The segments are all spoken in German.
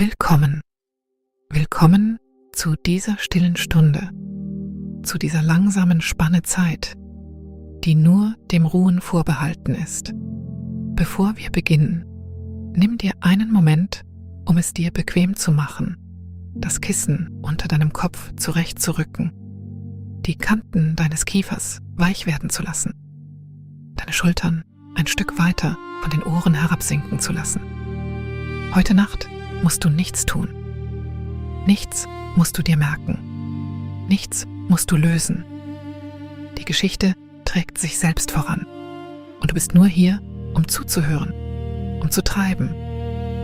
Willkommen. Willkommen zu dieser stillen Stunde, zu dieser langsamen Spanne Zeit, die nur dem Ruhen vorbehalten ist. Bevor wir beginnen, nimm dir einen Moment, um es dir bequem zu machen, das Kissen unter deinem Kopf zurechtzurücken, die Kanten deines Kiefers weich werden zu lassen, deine Schultern ein Stück weiter von den Ohren herabsinken zu lassen. Heute Nacht musst du nichts tun. Nichts musst du dir merken. Nichts musst du lösen. Die Geschichte trägt sich selbst voran. Und du bist nur hier, um zuzuhören, um zu treiben,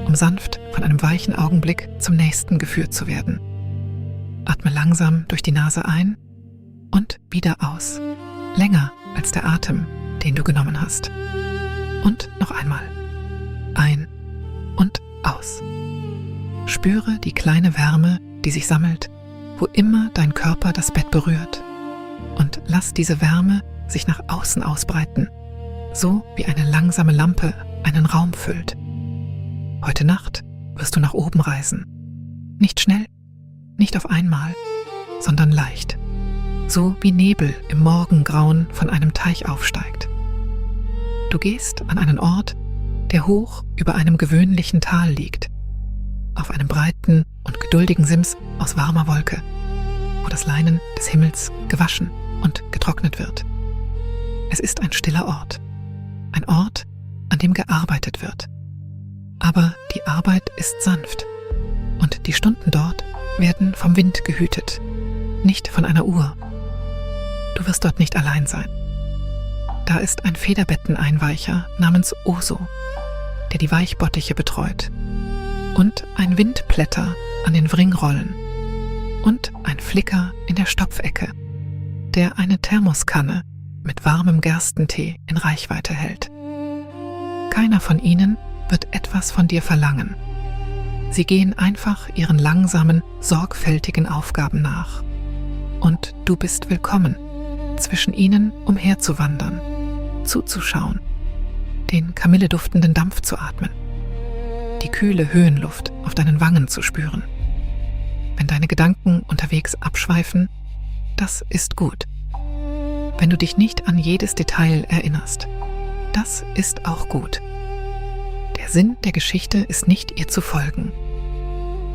um sanft von einem weichen Augenblick zum nächsten geführt zu werden. Atme langsam durch die Nase ein und wieder aus. Länger als der Atem, den du genommen hast. Und noch einmal. Ein und aus. Spüre die kleine Wärme, die sich sammelt, wo immer dein Körper das Bett berührt. Und lass diese Wärme sich nach außen ausbreiten, so wie eine langsame Lampe einen Raum füllt. Heute Nacht wirst du nach oben reisen. Nicht schnell, nicht auf einmal, sondern leicht. So wie Nebel im Morgengrauen von einem Teich aufsteigt. Du gehst an einen Ort, der hoch über einem gewöhnlichen Tal liegt. Auf einem breiten und geduldigen Sims aus warmer Wolke, wo das Leinen des Himmels gewaschen und getrocknet wird. Es ist ein stiller Ort. Ein Ort, an dem gearbeitet wird. Aber die Arbeit ist sanft und die Stunden dort werden vom Wind gehütet, nicht von einer Uhr. Du wirst dort nicht allein sein. Da ist ein Federbetteneinweicher namens Oso, der die Weichbottiche betreut, und ein Windplätter an den Wringrollen und ein Flicker in der Stopfecke, der eine Thermoskanne mit warmem Gerstentee in Reichweite hält. Keiner von ihnen wird etwas von dir verlangen. Sie gehen einfach ihren langsamen, sorgfältigen Aufgaben nach. Und du bist willkommen, zwischen ihnen umherzuwandern, zuzuschauen, den kamilleduftenden Dampf zu atmen, die kühle Höhenluft auf deinen Wangen zu spüren. Wenn deine Gedanken unterwegs abschweifen, das ist gut. Wenn du dich nicht an jedes Detail erinnerst, das ist auch gut. Der Sinn der Geschichte ist nicht, ihr zu folgen.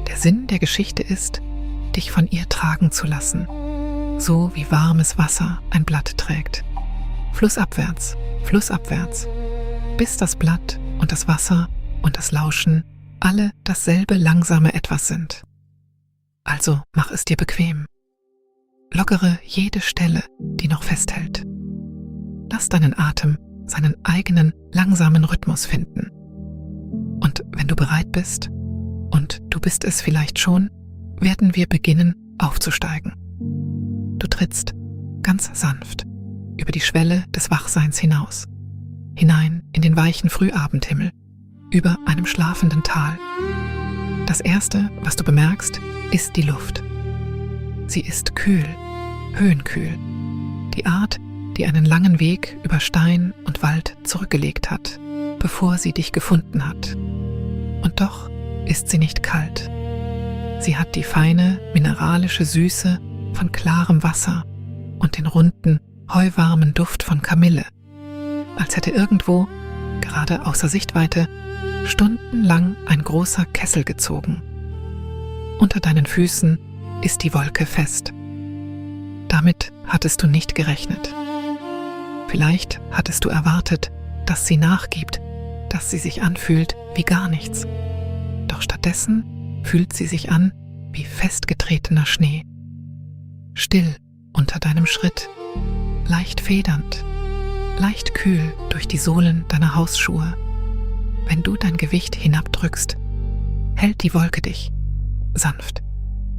Der Sinn der Geschichte ist, dich von ihr tragen zu lassen, so wie warmes Wasser ein Blatt trägt. Flussabwärts, bis das Blatt und das Wasser und das Lauschen alle dasselbe langsame Etwas sind. Also mach es dir bequem. Lockere jede Stelle, die noch festhält. Lass deinen Atem seinen eigenen langsamen Rhythmus finden. Und wenn du bereit bist, und du bist es vielleicht schon, werden wir beginnen aufzusteigen. Du trittst ganz sanft über die Schwelle des Wachseins hinaus, hinein in den weichen Frühabendhimmel, über einem schlafenden Tal. Das Erste, was du bemerkst, ist die Luft. Sie ist kühl, höhenkühl, die Art, die einen langen Weg über Stein und Wald zurückgelegt hat, bevor sie dich gefunden hat. Und doch ist sie nicht kalt. Sie hat die feine, mineralische Süße von klarem Wasser und den runden, heuwarmen Duft von Kamille, als hätte irgendwo, gerade außer Sichtweite, stundenlang ein großer Kessel gezogen. Unter deinen Füßen ist die Wolke fest. Damit hattest du nicht gerechnet. Vielleicht hattest du erwartet, dass sie nachgibt, dass sie sich anfühlt wie gar nichts. Doch stattdessen fühlt sie sich an wie festgetretener Schnee. Still unter deinem Schritt, leicht federnd, leicht kühl durch die Sohlen deiner Hausschuhe. Wenn du dein Gewicht hinabdrückst, hält die Wolke dich, sanft,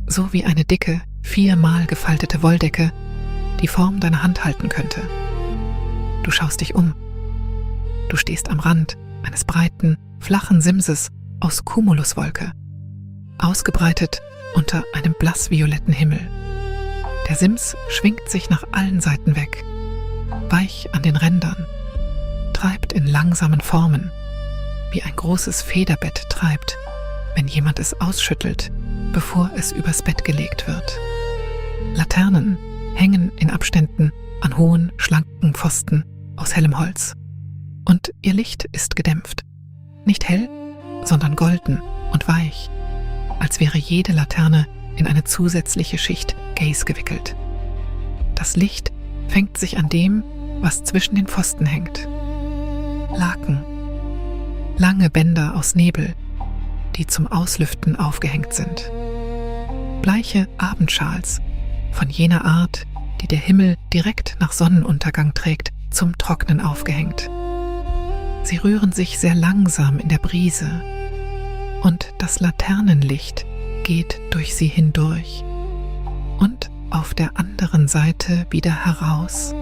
so wie eine dicke, 4-mal gefaltete Wolldecke die Form deiner Hand halten könnte. Du schaust dich um. Du stehst am Rand eines breiten, flachen Simses aus Cumuluswolke, ausgebreitet unter einem blassvioletten Himmel. Der Sims schwingt sich nach allen Seiten weg, weich an den Rändern, treibt in langsamen Formen, wie ein großes Federbett treibt, wenn jemand es ausschüttelt, bevor es übers Bett gelegt wird. Laternen hängen in Abständen an hohen, schlanken Pfosten aus hellem Holz. Und ihr Licht ist gedämpft. Nicht hell, sondern golden und weich, als wäre jede Laterne in eine zusätzliche Schicht Gaze gewickelt. Das Licht fängt sich an dem, was zwischen den Pfosten hängt. Laken, lange Bänder aus Nebel, die zum Auslüften aufgehängt sind. Bleiche Abendschals von jener Art, die der Himmel direkt nach Sonnenuntergang trägt, zum Trocknen aufgehängt. Sie rühren sich sehr langsam in der Brise und das Laternenlicht geht durch sie hindurch und auf der anderen Seite wieder heraus,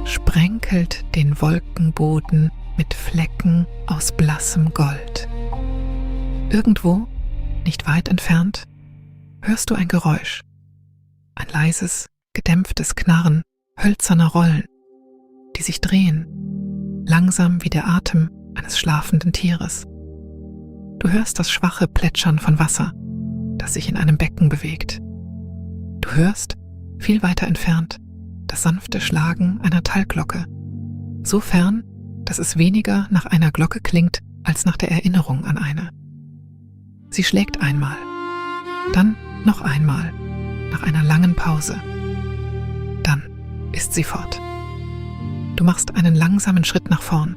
sprenkelt den Wolkenboden mit Flecken aus blassem Gold. Irgendwo, nicht weit entfernt, hörst du ein Geräusch, ein leises, gedämpftes Knarren hölzerner Rollen, die sich drehen, langsam wie der Atem eines schlafenden Tieres. Du hörst das schwache Plätschern von Wasser, das sich in einem Becken bewegt. Du hörst, viel weiter entfernt, das sanfte Schlagen einer Talglocke, so fern, dass es weniger nach einer Glocke klingt, als nach der Erinnerung an eine. Sie schlägt einmal, dann noch einmal, nach einer langen Pause. Dann ist sie fort. Du machst einen langsamen Schritt nach vorn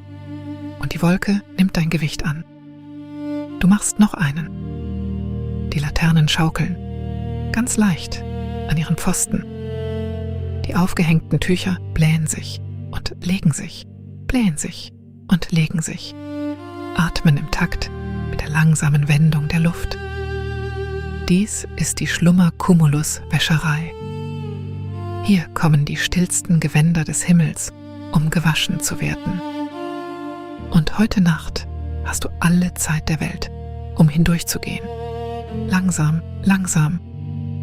und die Wolke nimmt dein Gewicht an. Du machst noch einen. Die Laternen schaukeln, ganz leicht, an ihren Pfosten. Die aufgehängten Tücher blähen sich und legen sich, blähen sich und legen sich, atmen im Takt mit der langsamen Wendung der Luft. Dies ist die Schlummer-Cumulus-Wäscherei. Hier kommen die stillsten Gewänder des Himmels, um gewaschen zu werden. Und heute Nacht hast du alle Zeit der Welt, um hindurchzugehen. Langsam, langsam,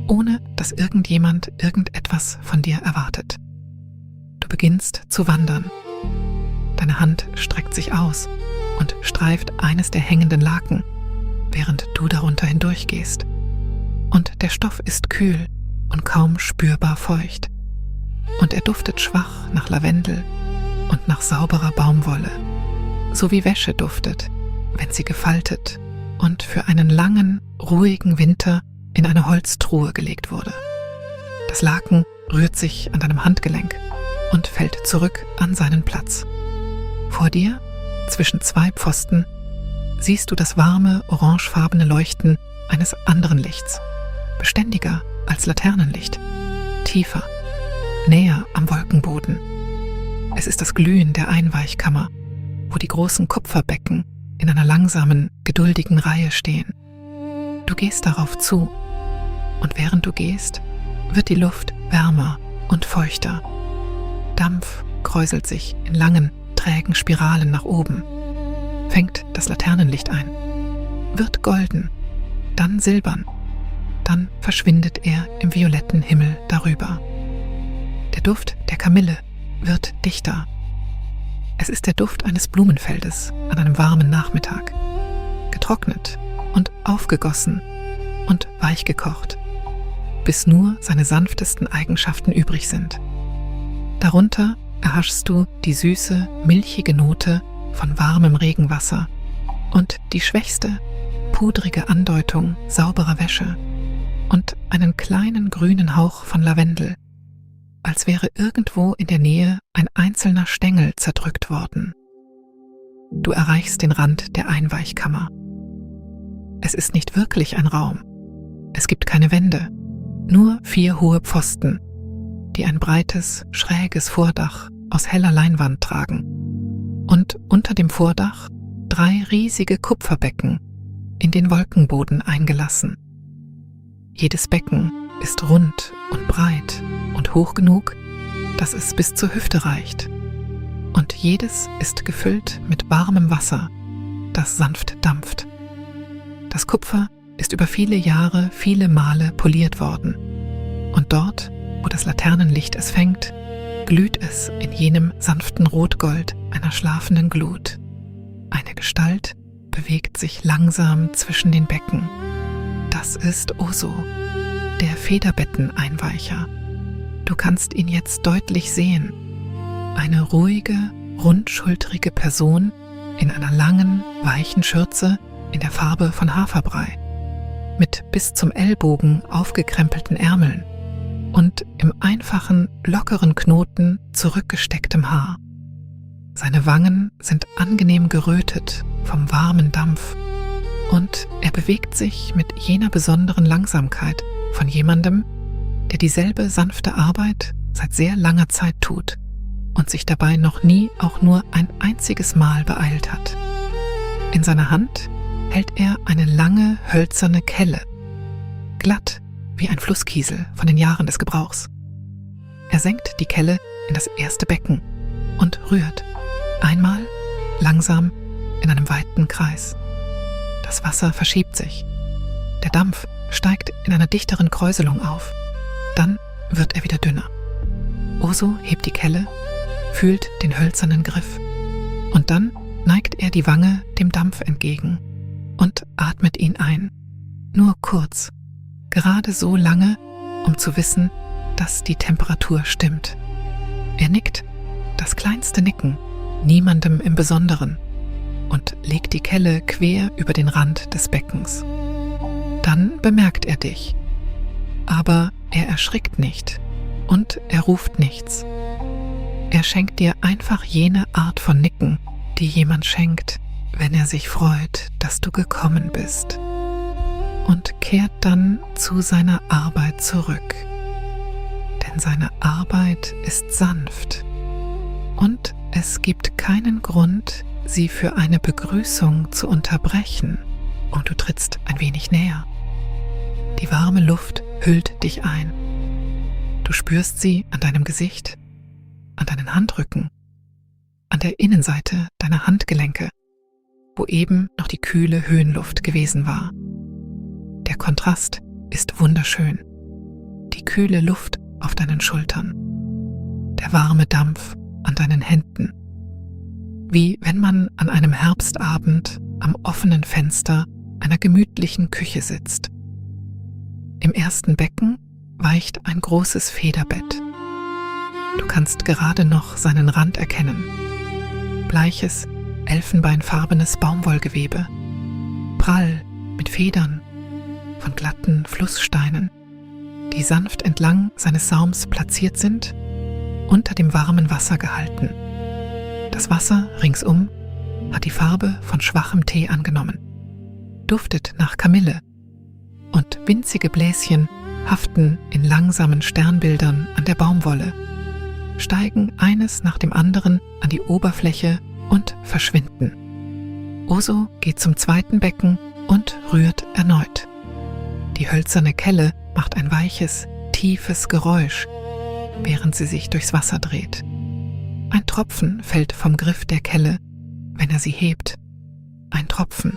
ohne dass irgendjemand irgendetwas von dir erwartet. Du beginnst zu wandern. Deine Hand streckt sich aus und streift eines der hängenden Laken, während du darunter hindurchgehst. Und der Stoff ist kühl und kaum spürbar feucht. Und er duftet schwach nach Lavendel und nach sauberer Baumwolle, so wie Wäsche duftet, wenn sie gefaltet und für einen langen, ruhigen Winter in eine Holztruhe gelegt wurde. Das Laken rührt sich an deinem Handgelenk und fällt zurück an seinen Platz. Vor dir, zwischen zwei Pfosten, siehst du das warme, orangefarbene Leuchten eines anderen Lichts, beständiger als Laternenlicht, tiefer, näher am Wolkenboden. Es ist das Glühen der Einweichkammer, wo die großen Kupferbecken in einer langsamen, geduldigen Reihe stehen. Du gehst darauf zu, und während du gehst, wird die Luft wärmer und feuchter. Dampf kräuselt sich in langen, trägen Spiralen nach oben, fängt das Laternenlicht ein, wird golden, dann silbern, dann verschwindet er im violetten Himmel darüber. Der Duft der Kamille wird dichter. Es ist der Duft eines Blumenfeldes an einem warmen Nachmittag, getrocknet und aufgegossen und weichgekocht, bis nur seine sanftesten Eigenschaften übrig sind. Darunter erhaschst du die süße, milchige Note von warmem Regenwasser und die schwächste, pudrige Andeutung sauberer Wäsche und einen kleinen grünen Hauch von Lavendel, als wäre irgendwo in der Nähe ein einzelner Stängel zerdrückt worden. Du erreichst den Rand der Einweichkammer. Es ist nicht wirklich ein Raum. Es gibt keine Wände, nur 4 hohe Pfosten, die ein breites, schräges Vordach aus heller Leinwand tragen. Und unter dem Vordach 3 riesige Kupferbecken, in den Wolkenboden eingelassen. Jedes Becken ist rund und breit und hoch genug, dass es bis zur Hüfte reicht. Und jedes ist gefüllt mit warmem Wasser, das sanft dampft. Das Kupfer ist über viele Jahre, viele Male poliert worden. Und dort, wo das Laternenlicht es fängt, glüht es in jenem sanften Rotgold einer schlafenden Glut. Eine Gestalt bewegt sich langsam zwischen den Becken. Das ist Oso, der Federbetteneinweicher. Du kannst ihn jetzt deutlich sehen. Eine ruhige, rundschultrige Person in einer langen, weichen Schürze in der Farbe von Haferbrei, mit bis zum Ellbogen aufgekrempelten Ärmeln und im einfachen, lockeren Knoten zurückgestecktem Haar. Seine Wangen sind angenehm gerötet vom warmen Dampf und er bewegt sich mit jener besonderen Langsamkeit von jemandem, der dieselbe sanfte Arbeit seit sehr langer Zeit tut und sich dabei noch nie auch nur ein einziges Mal beeilt hat. In seiner Hand hält er eine lange, hölzerne Kelle, glatt wie ein Flusskiesel von den Jahren des Gebrauchs. Er senkt die Kelle in das erste Becken und rührt einmal langsam in einem weiten Kreis. Das Wasser verschiebt sich. Der Dampf steigt in einer dichteren Kräuselung auf. Dann wird er wieder dünner. Oso hebt die Kelle, fühlt den hölzernen Griff und dann neigt er die Wange dem Dampf entgegen und atmet ihn ein. Nur kurz, gerade so lange, um zu wissen, dass die Temperatur stimmt. Er nickt, das kleinste Nicken, niemandem im Besonderen, und legt die Kelle quer über den Rand des Beckens. Dann bemerkt er dich, aber er erschrickt nicht und er ruft nichts. Er schenkt dir einfach jene Art von Nicken, die jemand schenkt, wenn er sich freut, dass du gekommen bist, und kehrt dann zu seiner Arbeit zurück. Denn seine Arbeit ist sanft und es gibt keinen Grund, sie für eine Begrüßung zu unterbrechen, und du trittst ein wenig näher. Die warme Luft hüllt dich ein. Du spürst sie an deinem Gesicht, an deinen Handrücken, an der Innenseite deiner Handgelenke, wo eben noch die kühle Höhenluft gewesen war. Der Kontrast ist wunderschön. Die kühle Luft auf deinen Schultern, der warme Dampf an deinen Händen, wie wenn man an einem Herbstabend am offenen Fenster einer gemütlichen Küche sitzt. Im ersten Becken weicht ein großes Federbett. Du kannst gerade noch seinen Rand erkennen. Bleiches, elfenbeinfarbenes Baumwollgewebe, prall mit Federn von glatten Flusssteinen, die sanft entlang seines Saums platziert sind, unter dem warmen Wasser gehalten. Das Wasser ringsum hat die Farbe von schwachem Tee angenommen, duftet nach Kamille, und winzige Bläschen haften in langsamen Sternbildern an der Baumwolle, steigen eines nach dem anderen an die Oberfläche und verschwinden. Oso geht zum zweiten Becken und rührt erneut. Die hölzerne Kelle macht ein weiches, tiefes Geräusch, während sie sich durchs Wasser dreht. Ein Tropfen fällt vom Griff der Kelle, wenn er sie hebt. Ein Tropfen,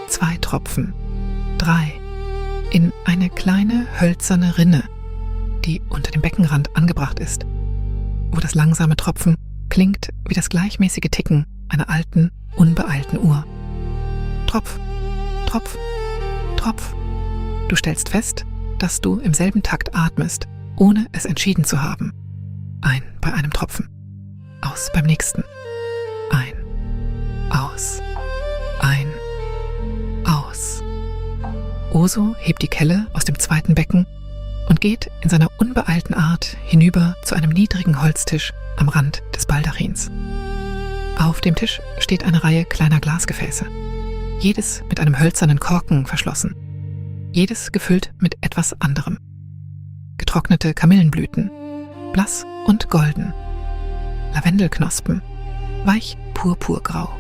2 Tropfen, 3, in eine kleine hölzerne Rinne, die unter dem Beckenrand angebracht ist, wo das langsame Tropfen klingt wie das gleichmäßige Ticken einer alten, unbeeilten Uhr. Tropf, Tropf, Tropf. Du stellst fest, dass du im selben Takt atmest, ohne es entschieden zu haben. Ein bei einem Tropfen, aus beim nächsten. Ein, aus, ein, aus. Oso hebt die Kelle aus dem zweiten Becken und geht in seiner unbeeilten Art hinüber zu einem niedrigen Holztisch am Rand des Baldachins. Auf dem Tisch steht eine Reihe kleiner Glasgefäße, jedes mit einem hölzernen Korken verschlossen, jedes gefüllt mit etwas anderem. Getrocknete Kamillenblüten, blass und golden, Lavendelknospen, weich purpurgrau,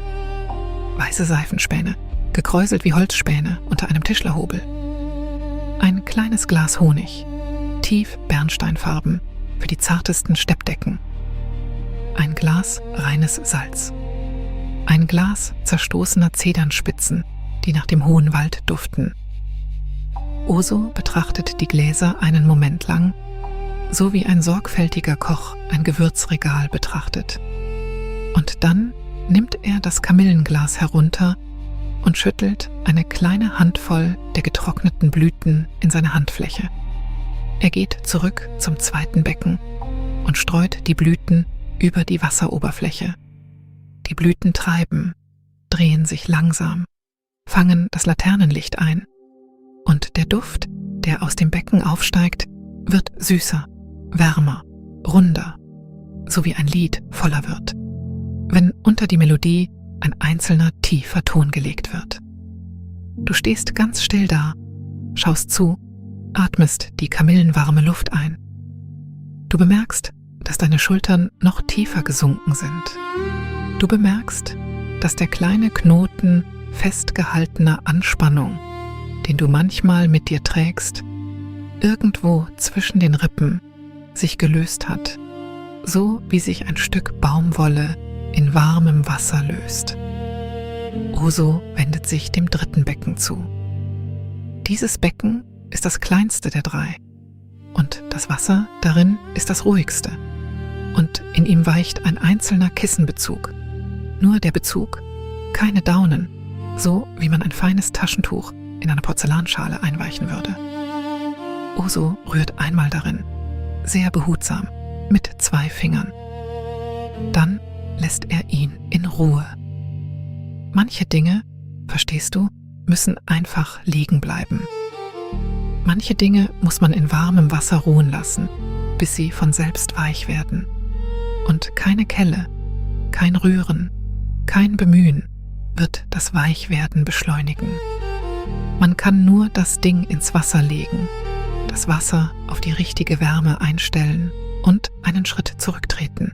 weiße Seifenspäne, gekräuselt wie Holzspäne unter einem Tischlerhobel, ein kleines Glas Honig, tief bernsteinfarben für die zartesten Steppdecken, ein Glas reines Salz, ein Glas zerstoßener Zedernspitzen, die nach dem hohen Wald duften. Oso betrachtet die Gläser einen Moment lang, so wie ein sorgfältiger Koch ein Gewürzregal betrachtet. Und dann nimmt er das Kamillenglas herunter und schüttelt eine kleine Handvoll der getrockneten Blüten in seine Handfläche. Er geht zurück zum zweiten Becken und streut die Blüten über die Wasseroberfläche. Die Blüten treiben, drehen sich langsam, fangen das Laternenlicht ein und der Duft, der aus dem Becken aufsteigt, wird süßer, wärmer, runder, so wie ein Lied voller wird, wenn unter die Melodie ein einzelner tiefer Ton gelegt wird. Du stehst ganz still da, schaust zu, atmest die kamillenwarme Luft ein. Du bemerkst, dass deine Schultern noch tiefer gesunken sind. Du bemerkst, dass der kleine Knoten festgehaltener Anspannung, den du manchmal mit dir trägst, irgendwo zwischen den Rippen sich gelöst hat, so wie sich ein Stück Baumwolle in warmem Wasser löst. Oso wendet sich dem dritten Becken zu. Dieses Becken ist das kleinste der drei und das Wasser darin ist das ruhigste und in ihm weicht ein einzelner Kissenbezug. Nur der Bezug, keine Daunen, so wie man ein feines Taschentuch in eine Porzellanschale einweichen würde. Oso rührt einmal darin, sehr behutsam, mit 2 Fingern. Dann lässt er ihn in Ruhe. Manche Dinge, verstehst du, müssen einfach liegen bleiben. Manche Dinge muss man in warmem Wasser ruhen lassen, bis sie von selbst weich werden. Und keine Kelle, kein Rühren, kein Bemühen wird das Weichwerden beschleunigen. Man kann nur das Ding ins Wasser legen, das Wasser auf die richtige Wärme einstellen und einen Schritt zurücktreten.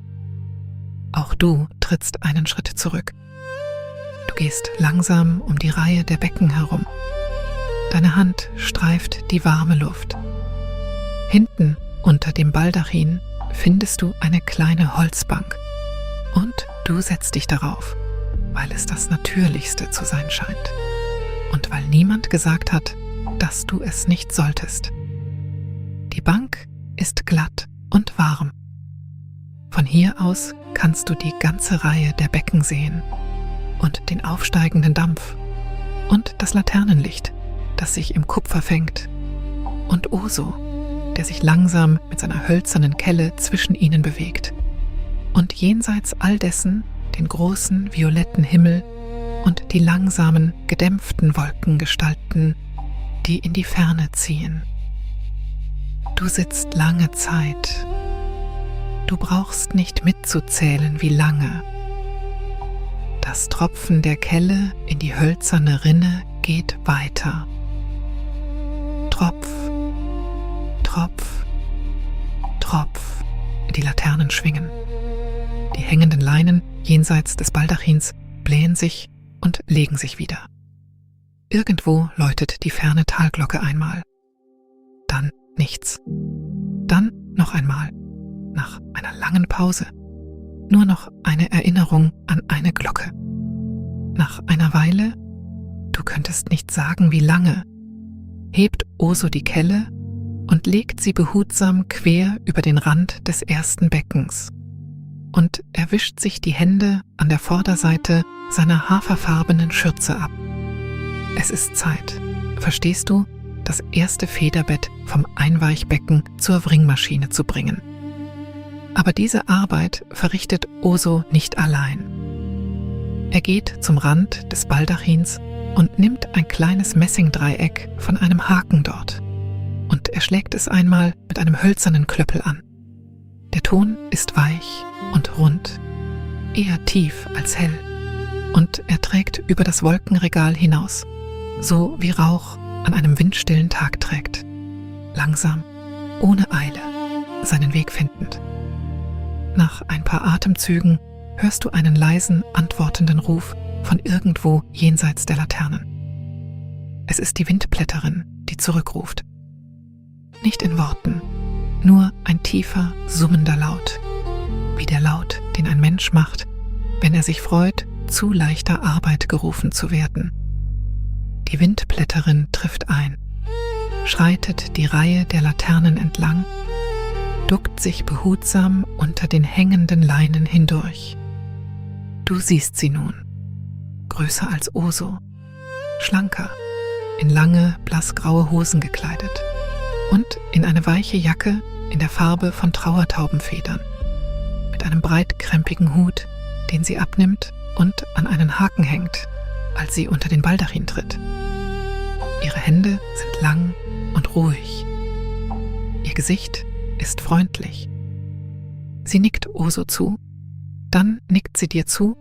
Auch du trittst einen Schritt zurück. Du gehst langsam um die Reihe der Becken herum. Deine Hand streift die warme Luft. Hinten unter dem Baldachin findest du eine kleine Holzbank und du setzt dich darauf, weil es das Natürlichste zu sein scheint und weil niemand gesagt hat, dass du es nicht solltest. Die Bank ist glatt und warm. Von hier aus kannst du die ganze Reihe der Becken sehen und den aufsteigenden Dampf und das Laternenlicht, das sich im Kupfer fängt, und Oso, der sich langsam mit seiner hölzernen Kelle zwischen ihnen bewegt, und jenseits all dessen den großen violetten Himmel und die langsamen, gedämpften Wolkengestalten, die in die Ferne ziehen. Du sitzt lange Zeit. Du brauchst nicht mitzuzählen, wie lange. Das Tropfen der Kelle in die hölzerne Rinne geht weiter. Tropf, Tropf, Tropf, die Laternen schwingen. Die hängenden Leinen jenseits des Baldachins blähen sich und legen sich wieder. Irgendwo läutet die ferne Talglocke einmal. Dann nichts. Dann noch einmal, nach einer langen Pause, nur noch eine Erinnerung an eine Glocke. Nach einer Weile, du könntest nicht sagen, wie lange, hebt Oso die Kelle und legt sie behutsam quer über den Rand des ersten Beckens. Und er wischt sich die Hände an der Vorderseite seiner haferfarbenen Schürze ab. Es ist Zeit, verstehst du, das erste Federbett vom Einweichbecken zur Wringmaschine zu bringen. Aber diese Arbeit verrichtet Oso nicht allein. Er geht zum Rand des Baldachins und nimmt ein kleines Messingdreieck von einem Haken dort. Und er schlägt es einmal mit einem hölzernen Klöppel an. Der Ton ist weich und rund, eher tief als hell, und er trägt über das Wolkenregal hinaus, so wie Rauch an einem windstillen Tag trägt, langsam, ohne Eile, seinen Weg findend. Nach ein paar Atemzügen hörst du einen leisen, antwortenden Ruf von irgendwo jenseits der Laternen. Es ist die Windblätterin, die zurückruft. Nicht in Worten, nur ein tiefer, summender Laut, wie der Laut, den ein Mensch macht, wenn er sich freut, zu leichter Arbeit gerufen zu werden. Die Windblätterin trifft ein, schreitet die Reihe der Laternen entlang, duckt sich behutsam unter den hängenden Leinen hindurch. Du siehst sie nun, größer als Oso, schlanker, in lange, blassgraue Hosen gekleidet und in eine weiche Jacke in der Farbe von Trauertaubenfedern, mit einem breitkrempigen Hut, den sie abnimmt und an einen Haken hängt, als sie unter den Baldachin tritt. Ihre Hände sind lang und ruhig. Ihr Gesicht ist freundlich. Sie nickt Oso zu, dann nickt sie dir zu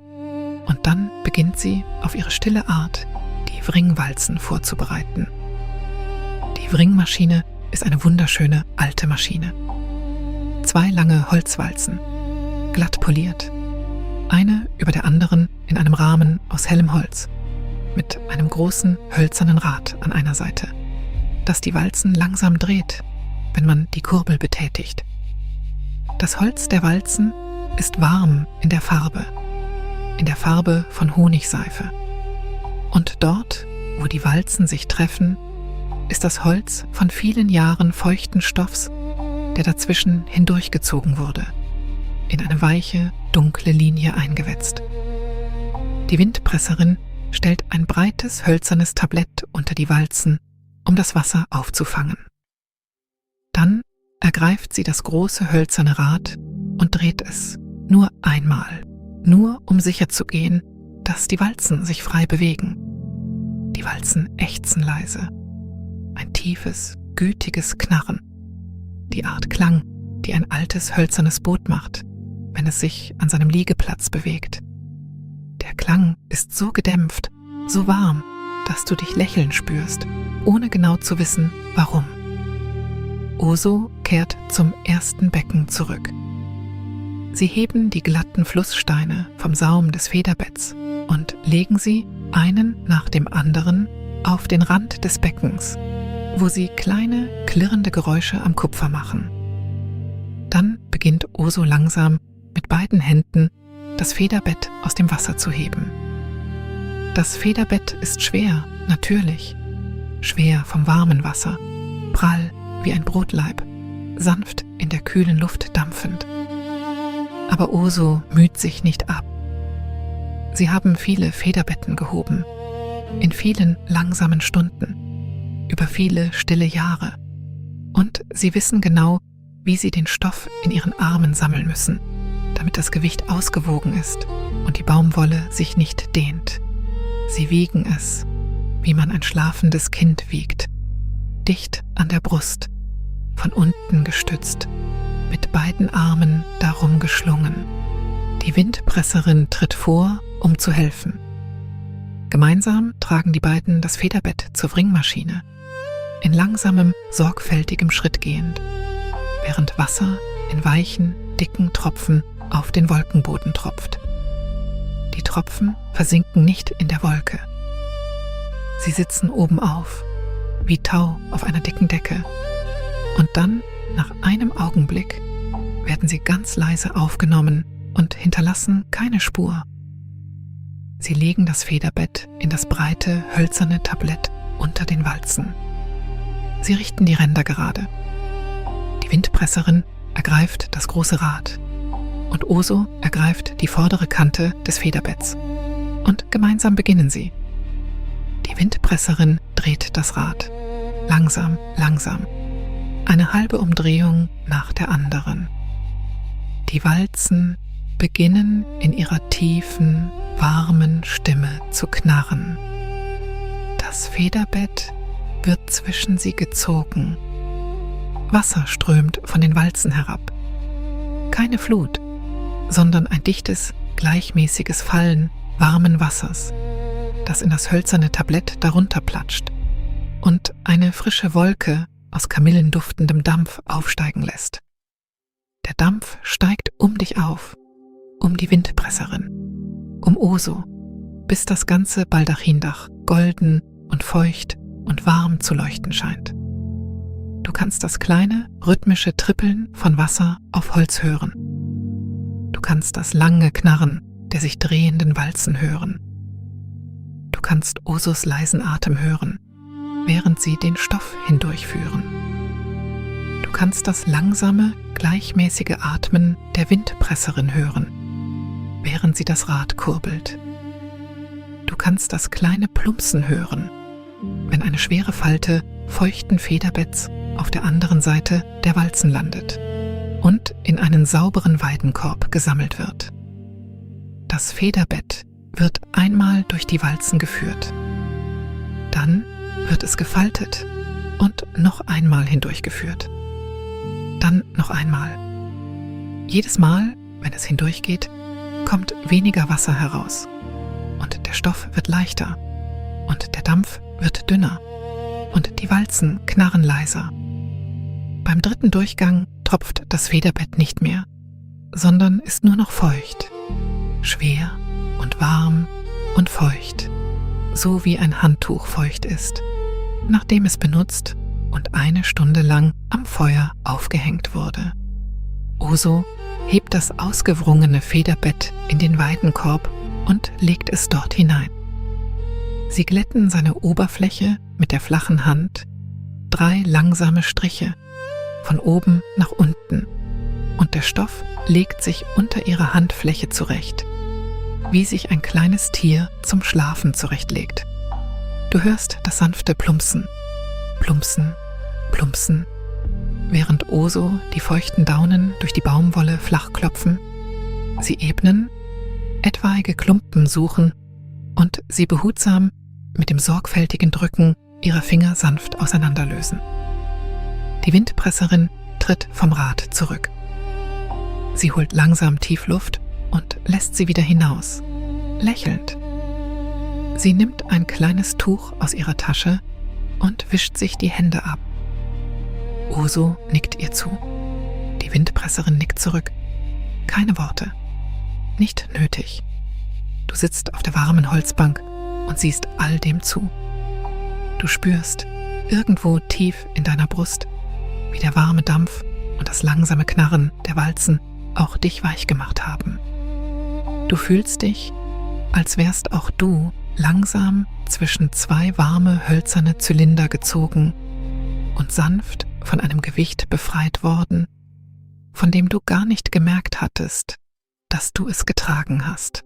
und dann beginnt sie auf ihre stille Art, die Wringwalzen vorzubereiten. Die Wringmaschine ist eine wunderschöne alte Maschine. 2 lange Holzwalzen, glatt poliert, eine über der anderen in einem Rahmen aus hellem Holz, mit einem großen hölzernen Rad an einer Seite, das die Walzen langsam dreht, wenn man die Kurbel betätigt. Das Holz der Walzen ist warm in der Farbe von Honigseife. Und dort, wo die Walzen sich treffen, ist das Holz von vielen Jahren feuchten Stoffs, der dazwischen hindurchgezogen wurde, in eine weiche, dunkle Linie eingewetzt. Die Windpresserin stellt ein breites, hölzernes Tablett unter die Walzen, um das Wasser aufzufangen. Dann ergreift sie das große hölzerne Rad und dreht es nur einmal, nur um sicherzugehen, dass die Walzen sich frei bewegen. Die Walzen ächzen leise. Ein tiefes, gütiges Knarren. Die Art Klang, die ein altes hölzernes Boot macht, wenn es sich an seinem Liegeplatz bewegt. Der Klang ist so gedämpft, so warm, dass du dich lächeln spürst, ohne genau zu wissen, warum. Oso kehrt zum ersten Becken zurück. Sie heben die glatten Flusssteine vom Saum des Federbetts und legen sie einen nach dem anderen auf den Rand des Beckens, wo sie kleine, klirrende Geräusche am Kupfer machen. Dann beginnt Oso langsam mit beiden Händen das Federbett aus dem Wasser zu heben. Das Federbett ist schwer, natürlich, schwer vom warmen Wasser, prall wie ein Brotlaib, sanft in der kühlen Luft dampfend. Aber Oso müht sich nicht ab. Sie haben viele Federbetten gehoben, in vielen langsamen Stunden, über viele stille Jahre. Und sie wissen genau, wie sie den Stoff in ihren Armen sammeln müssen, damit das Gewicht ausgewogen ist und die Baumwolle sich nicht dehnt. Sie wiegen es, wie man ein schlafendes Kind wiegt, dicht an der Brust, von unten gestützt, mit beiden Armen darum geschlungen. Die Windpresserin tritt vor, um zu helfen. Gemeinsam tragen die beiden das Federbett zur Wringmaschine, in langsamem, sorgfältigem Schritt gehend, während Wasser in weichen, dicken Tropfen auf den Wolkenboden tropft. Die Tropfen versinken nicht in der Wolke. Sie sitzen oben auf, wie Tau auf einer dicken Decke, und dann, nach einem Augenblick, werden sie ganz leise aufgenommen und hinterlassen keine Spur. Sie legen das Federbett in das breite, hölzerne Tablett unter den Walzen. Sie richten die Ränder gerade. Die Windpresserin ergreift das große Rad und Oso ergreift die vordere Kante des Federbetts. Und gemeinsam beginnen sie. Die Windpresserin dreht das Rad. Langsam, langsam. Eine halbe Umdrehung nach der anderen. Die Walzen beginnen in ihrer tiefen, warmen Stimme zu knarren. Das Federbett wird zwischen sie gezogen. Wasser strömt von den Walzen herab. Keine Flut, sondern ein dichtes, gleichmäßiges Fallen warmen Wassers, das in das hölzerne Tablett darunter platscht und eine frische Wolke aus kamillenduftendem Dampf aufsteigen lässt. Der Dampf steigt um dich auf, um die Windpresserin, um Oso, bis das ganze Baldachindach golden und feucht und warm zu leuchten scheint. Du kannst das kleine, rhythmische Trippeln von Wasser auf Holz hören. Du kannst das lange Knarren der sich drehenden Walzen hören. Du kannst Osos leisen Atem hören, während sie den Stoff hindurchführen. Du kannst das langsame, gleichmäßige Atmen der Windpresserin hören, während sie das Rad kurbelt. Du kannst das kleine Plumpsen hören, wenn eine schwere Falte feuchten Federbetts auf der anderen Seite der Walzen landet und in einen sauberen Weidenkorb gesammelt wird. Das Federbett wird einmal durch die Walzen geführt. Dann wird es gefaltet und noch einmal hindurchgeführt. Dann noch einmal. Jedes Mal, wenn es hindurchgeht, kommt weniger Wasser heraus und der Stoff wird leichter und der Dampf wird dünner und die Walzen knarren leiser. Beim dritten Durchgang tropft das Federbett nicht mehr, sondern ist nur noch feucht, schwer und warm und feucht, so wie ein Handtuch feucht ist, nachdem es benutzt und 1 Stunde lang am Feuer aufgehängt wurde. Oso hebt das ausgewrungene Federbett in den Weidenkorb und legt es dort hinein. Sie glätten seine Oberfläche mit der flachen Hand, 3 langsame Striche, von oben nach unten, und der Stoff legt sich unter ihrer Handfläche zurecht, wie sich ein kleines Tier zum Schlafen zurechtlegt. Du hörst das sanfte Plumpsen, Plumpsen, Plumpsen, während Oso die feuchten Daunen durch die Baumwolle flach klopfen, sie ebnen, etwaige Klumpen suchen und sie behutsam mit dem sorgfältigen Drücken ihrer Finger sanft auseinanderlösen. Die Windpresserin tritt vom Rad zurück. Sie holt langsam tief Luft und lässt sie wieder hinaus, lächelnd. Sie nimmt ein kleines Tuch aus ihrer Tasche und wischt sich die Hände ab. Oso nickt ihr zu. Die Windpresserin nickt zurück. Keine Worte. Nicht nötig. Du sitzt auf der warmen Holzbank und siehst all dem zu. Du spürst irgendwo tief in deiner Brust, wie der warme Dampf und das langsame Knarren der Walzen auch dich weich gemacht haben. Du fühlst dich, als wärst auch du langsam zwischen 2 warme, hölzerne Zylinder gezogen und sanft von einem Gewicht befreit worden, von dem du gar nicht gemerkt hattest, dass du es getragen hast.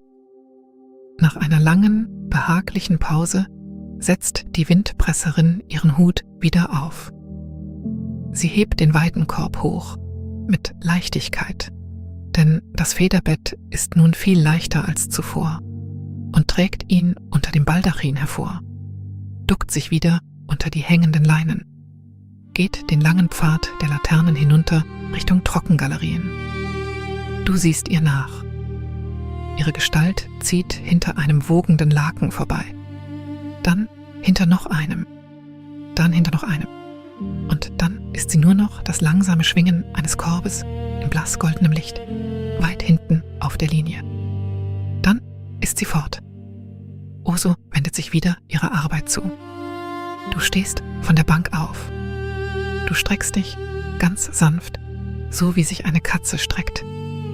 Nach einer langen, behaglichen Pause setzt die Windpresserin ihren Hut wieder auf. Sie hebt den Weidenkorb hoch, mit Leichtigkeit, denn das Federbett ist nun viel leichter als zuvor, und trägt ihn unter dem Baldachin hervor, duckt sich wieder unter die hängenden Leinen, geht den langen Pfad der Laternen hinunter Richtung Trockengalerien. Du siehst ihr nach. Ihre Gestalt zieht hinter einem wogenden Laken vorbei, dann hinter noch einem, dann hinter noch einem, und dann ist sie nur noch das langsame Schwingen eines Korbes in blassgoldenem Licht, weit hinten auf der Linie. Dann ist sie fort. Oso wendet sich wieder ihrer Arbeit zu. Du stehst von der Bank auf. Du streckst dich ganz sanft, so wie sich eine Katze streckt,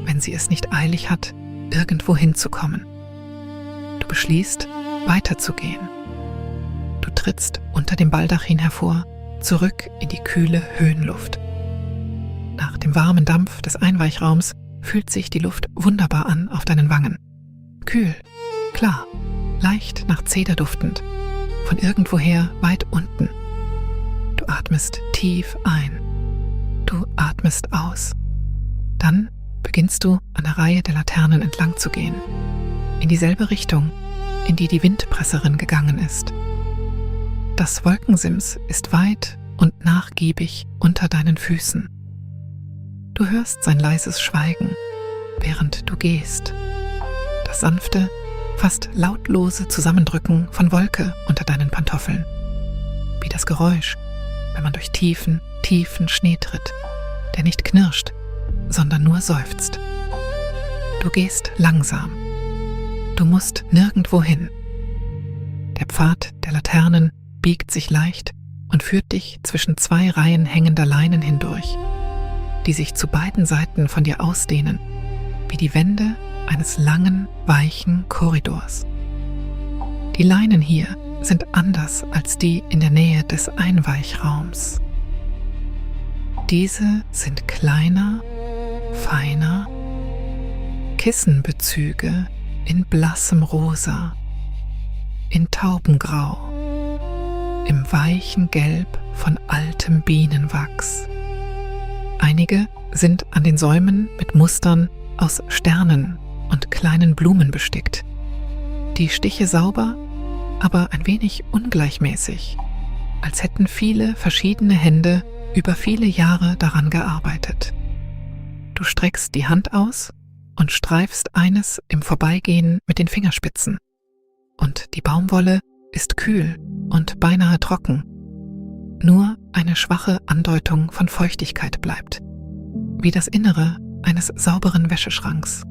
wenn sie es nicht eilig hat, irgendwo hinzukommen. Du beschließt, weiterzugehen. Du trittst unter dem Baldachin hervor, zurück in die kühle Höhenluft. Nach dem warmen Dampf des Einweichraums fühlt sich die Luft wunderbar an auf deinen Wangen. Kühl, klar, leicht nach Zeder duftend, von irgendwoher weit unten. Du atmest tief ein. Du atmest aus. Dann beginnst du an der Reihe der Laternen entlang zu gehen, in dieselbe Richtung, in die die Windpresserin gegangen ist. Das Wolkensims ist weit und nachgiebig unter deinen Füßen. Du hörst sein leises Schweigen, während du gehst. Das sanfte, fast lautlose Zusammendrücken von Wolke unter deinen Pantoffeln. Wie das Geräusch, wenn man durch tiefen, tiefen Schnee tritt, der nicht knirscht, sondern nur seufzt. Du gehst langsam. Du musst nirgendwo hin. Der Pfad der Laternen biegt sich leicht und führt dich zwischen 2 Reihen hängender Leinen hindurch, die sich zu beiden Seiten von dir ausdehnen, wie die Wände eines langen, weichen Korridors. Die Leinen hier sind anders als die in der Nähe des Einweichraums. Diese sind kleiner, feiner, Kissenbezüge in blassem Rosa, in Taubengrau, im weichen Gelb von altem Bienenwachs. Einige sind an den Säumen mit Mustern aus Sternen und kleinen Blumen bestickt. Die Stiche sauber, aber ein wenig ungleichmäßig, als hätten viele verschiedene Hände über viele Jahre daran gearbeitet. Du streckst die Hand aus und streifst eines im Vorbeigehen mit den Fingerspitzen. Und die Baumwolle ist kühl und beinahe trocken. Nur eine schwache Andeutung von Feuchtigkeit bleibt, wie das Innere eines sauberen Wäscheschranks.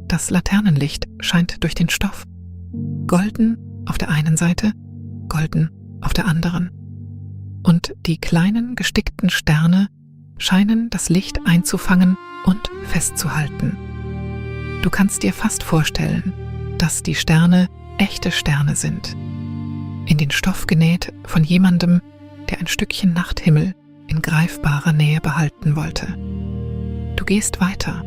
Das Laternenlicht scheint durch den Stoff, golden auf der einen Seite, golden auf der anderen. Und die kleinen gestickten Sterne scheinen das Licht einzufangen und festzuhalten. Du kannst dir fast vorstellen, dass die Sterne echte Sterne sind, in den Stoff genäht von jemandem, der ein Stückchen Nachthimmel in greifbarer Nähe behalten wollte. Du gehst weiter.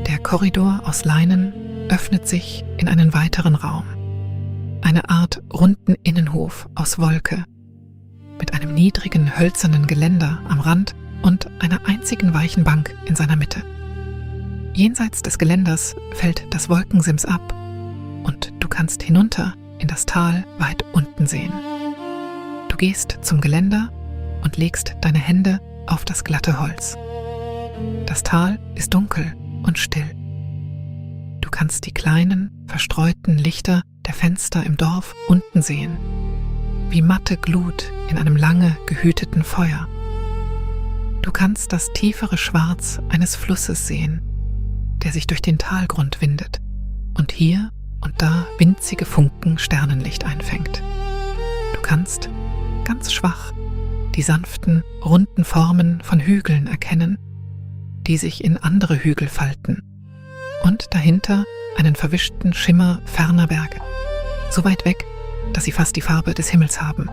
Der Korridor aus Leinen öffnet sich in einen weiteren Raum. Eine Art runden Innenhof aus Wolke, mit einem niedrigen hölzernen Geländer am Rand und einer einzigen weichen Bank in seiner Mitte. Jenseits des Geländers fällt das Wolkensims ab und du kannst hinunter in das Tal weit unten sehen. Du gehst zum Geländer und legst deine Hände auf das glatte Holz. Das Tal ist dunkel und still. Du kannst die kleinen, verstreuten Lichter der Fenster im Dorf unten sehen, wie matte Glut in einem lange gehüteten Feuer. Du kannst das tiefere Schwarz eines Flusses sehen, der sich durch den Talgrund windet und hier und da winzige Funken Sternenlicht einfängt. Du kannst, ganz schwach, die sanften, runden Formen von Hügeln erkennen, die sich in andere Hügel falten, und dahinter einen verwischten Schimmer ferner Berge, so weit weg, dass sie fast die Farbe des Himmels haben.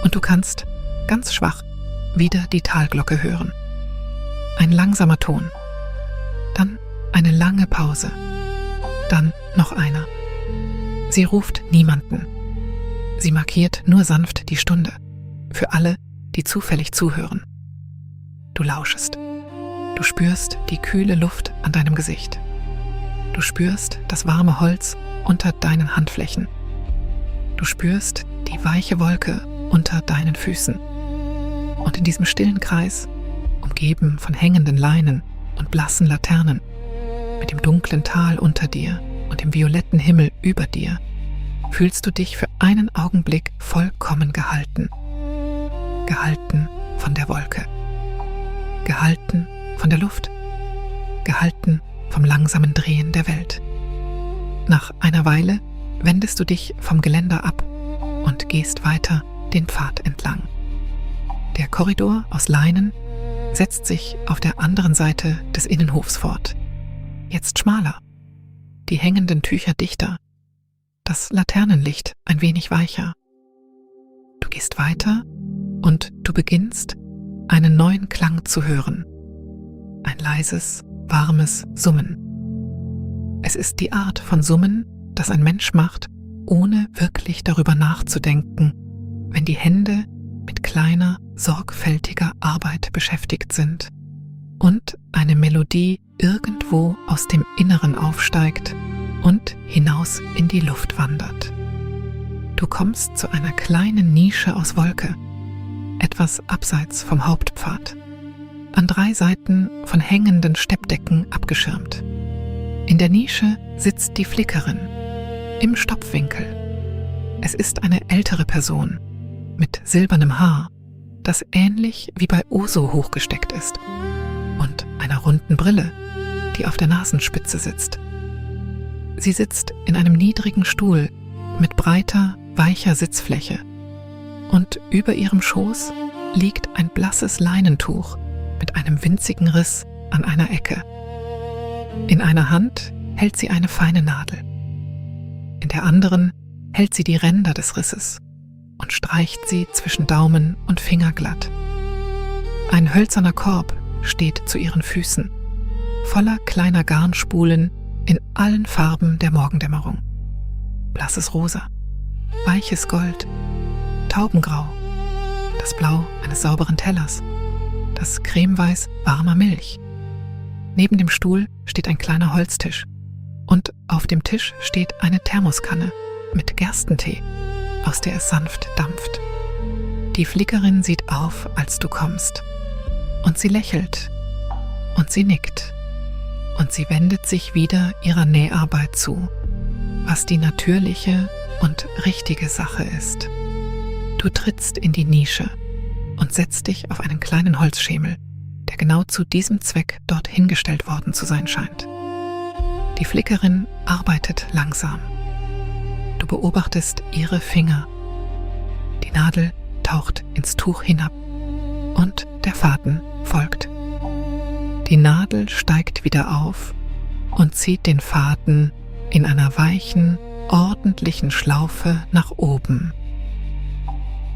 Und du kannst, ganz schwach, wieder die Talglocke hören. Ein langsamer Ton, dann eine lange Pause, dann noch einer. Sie ruft niemanden. Sie markiert nur sanft die Stunde, für alle, die zufällig zuhören. Du lauschest. Du spürst die kühle Luft an deinem Gesicht. Du spürst das warme Holz unter deinen Handflächen. Du spürst die weiche Wolke unter deinen Füßen. Und in diesem stillen Kreis, umgeben von hängenden Leinen und blassen Laternen, mit dem dunklen Tal unter dir und dem violetten Himmel über dir, fühlst du dich für einen Augenblick vollkommen gehalten. Gehalten von der Wolke. Gehalten von der Luft. Gehalten vom langsamen Drehen der Welt. Nach einer Weile wendest du dich vom Geländer ab und gehst weiter den Pfad entlang. Der Korridor aus Leinen setzt sich auf der anderen Seite des Innenhofs fort. Jetzt schmaler, die hängenden Tücher dichter, das Laternenlicht ein wenig weicher. Du gehst weiter und du beginnst, einen neuen Klang zu hören. Ein leises, warmes Summen. Es ist die Art von Summen, das ein Mensch macht, ohne wirklich darüber nachzudenken, wenn die Hände mit kleiner, sorgfältiger Arbeit beschäftigt sind und eine Melodie irgendwo aus dem Inneren aufsteigt und hinaus in die Luft wandert. Du kommst zu einer kleinen Nische aus Wolke, etwas abseits vom Hauptpfad, an 3 Seiten von hängenden Steppdecken abgeschirmt. In der Nische sitzt die Flickerin, im Stopfwinkel. Es ist eine ältere Person mit silbernem Haar, das ähnlich wie bei Oso hochgesteckt ist, und einer runden Brille, die auf der Nasenspitze sitzt. Sie sitzt in einem niedrigen Stuhl mit breiter, weicher Sitzfläche, und über ihrem Schoß liegt ein blasses Leinentuch mit einem winzigen Riss an einer Ecke. In einer Hand hält sie eine feine Nadel. In der anderen hält sie die Ränder des Risses und streicht sie zwischen Daumen und Finger glatt. Ein hölzerner Korb steht zu ihren Füßen, voller kleiner Garnspulen in allen Farben der Morgendämmerung. blasses Rosa, weiches Gold, Taubengrau, das Blau eines sauberen Tellers, das Cremeweiß warmer Milch. Neben dem Stuhl steht ein kleiner Holztisch und auf dem Tisch steht eine Thermoskanne mit Gerstentee, aus der es sanft dampft. Die Flickerin sieht auf, als du kommst, und sie lächelt und sie nickt und sie wendet sich wieder ihrer Näharbeit zu, was die natürliche und richtige Sache ist. Du trittst in die Nische und setzt dich auf einen kleinen Holzschemel, der genau zu diesem Zweck dort hingestellt worden zu sein scheint. Die Flickerin arbeitet langsam. Du beobachtest ihre Finger. Die Nadel taucht ins Tuch hinab und der Faden folgt. Die Nadel steigt wieder auf und zieht den Faden in einer weichen, ordentlichen Schlaufe nach oben.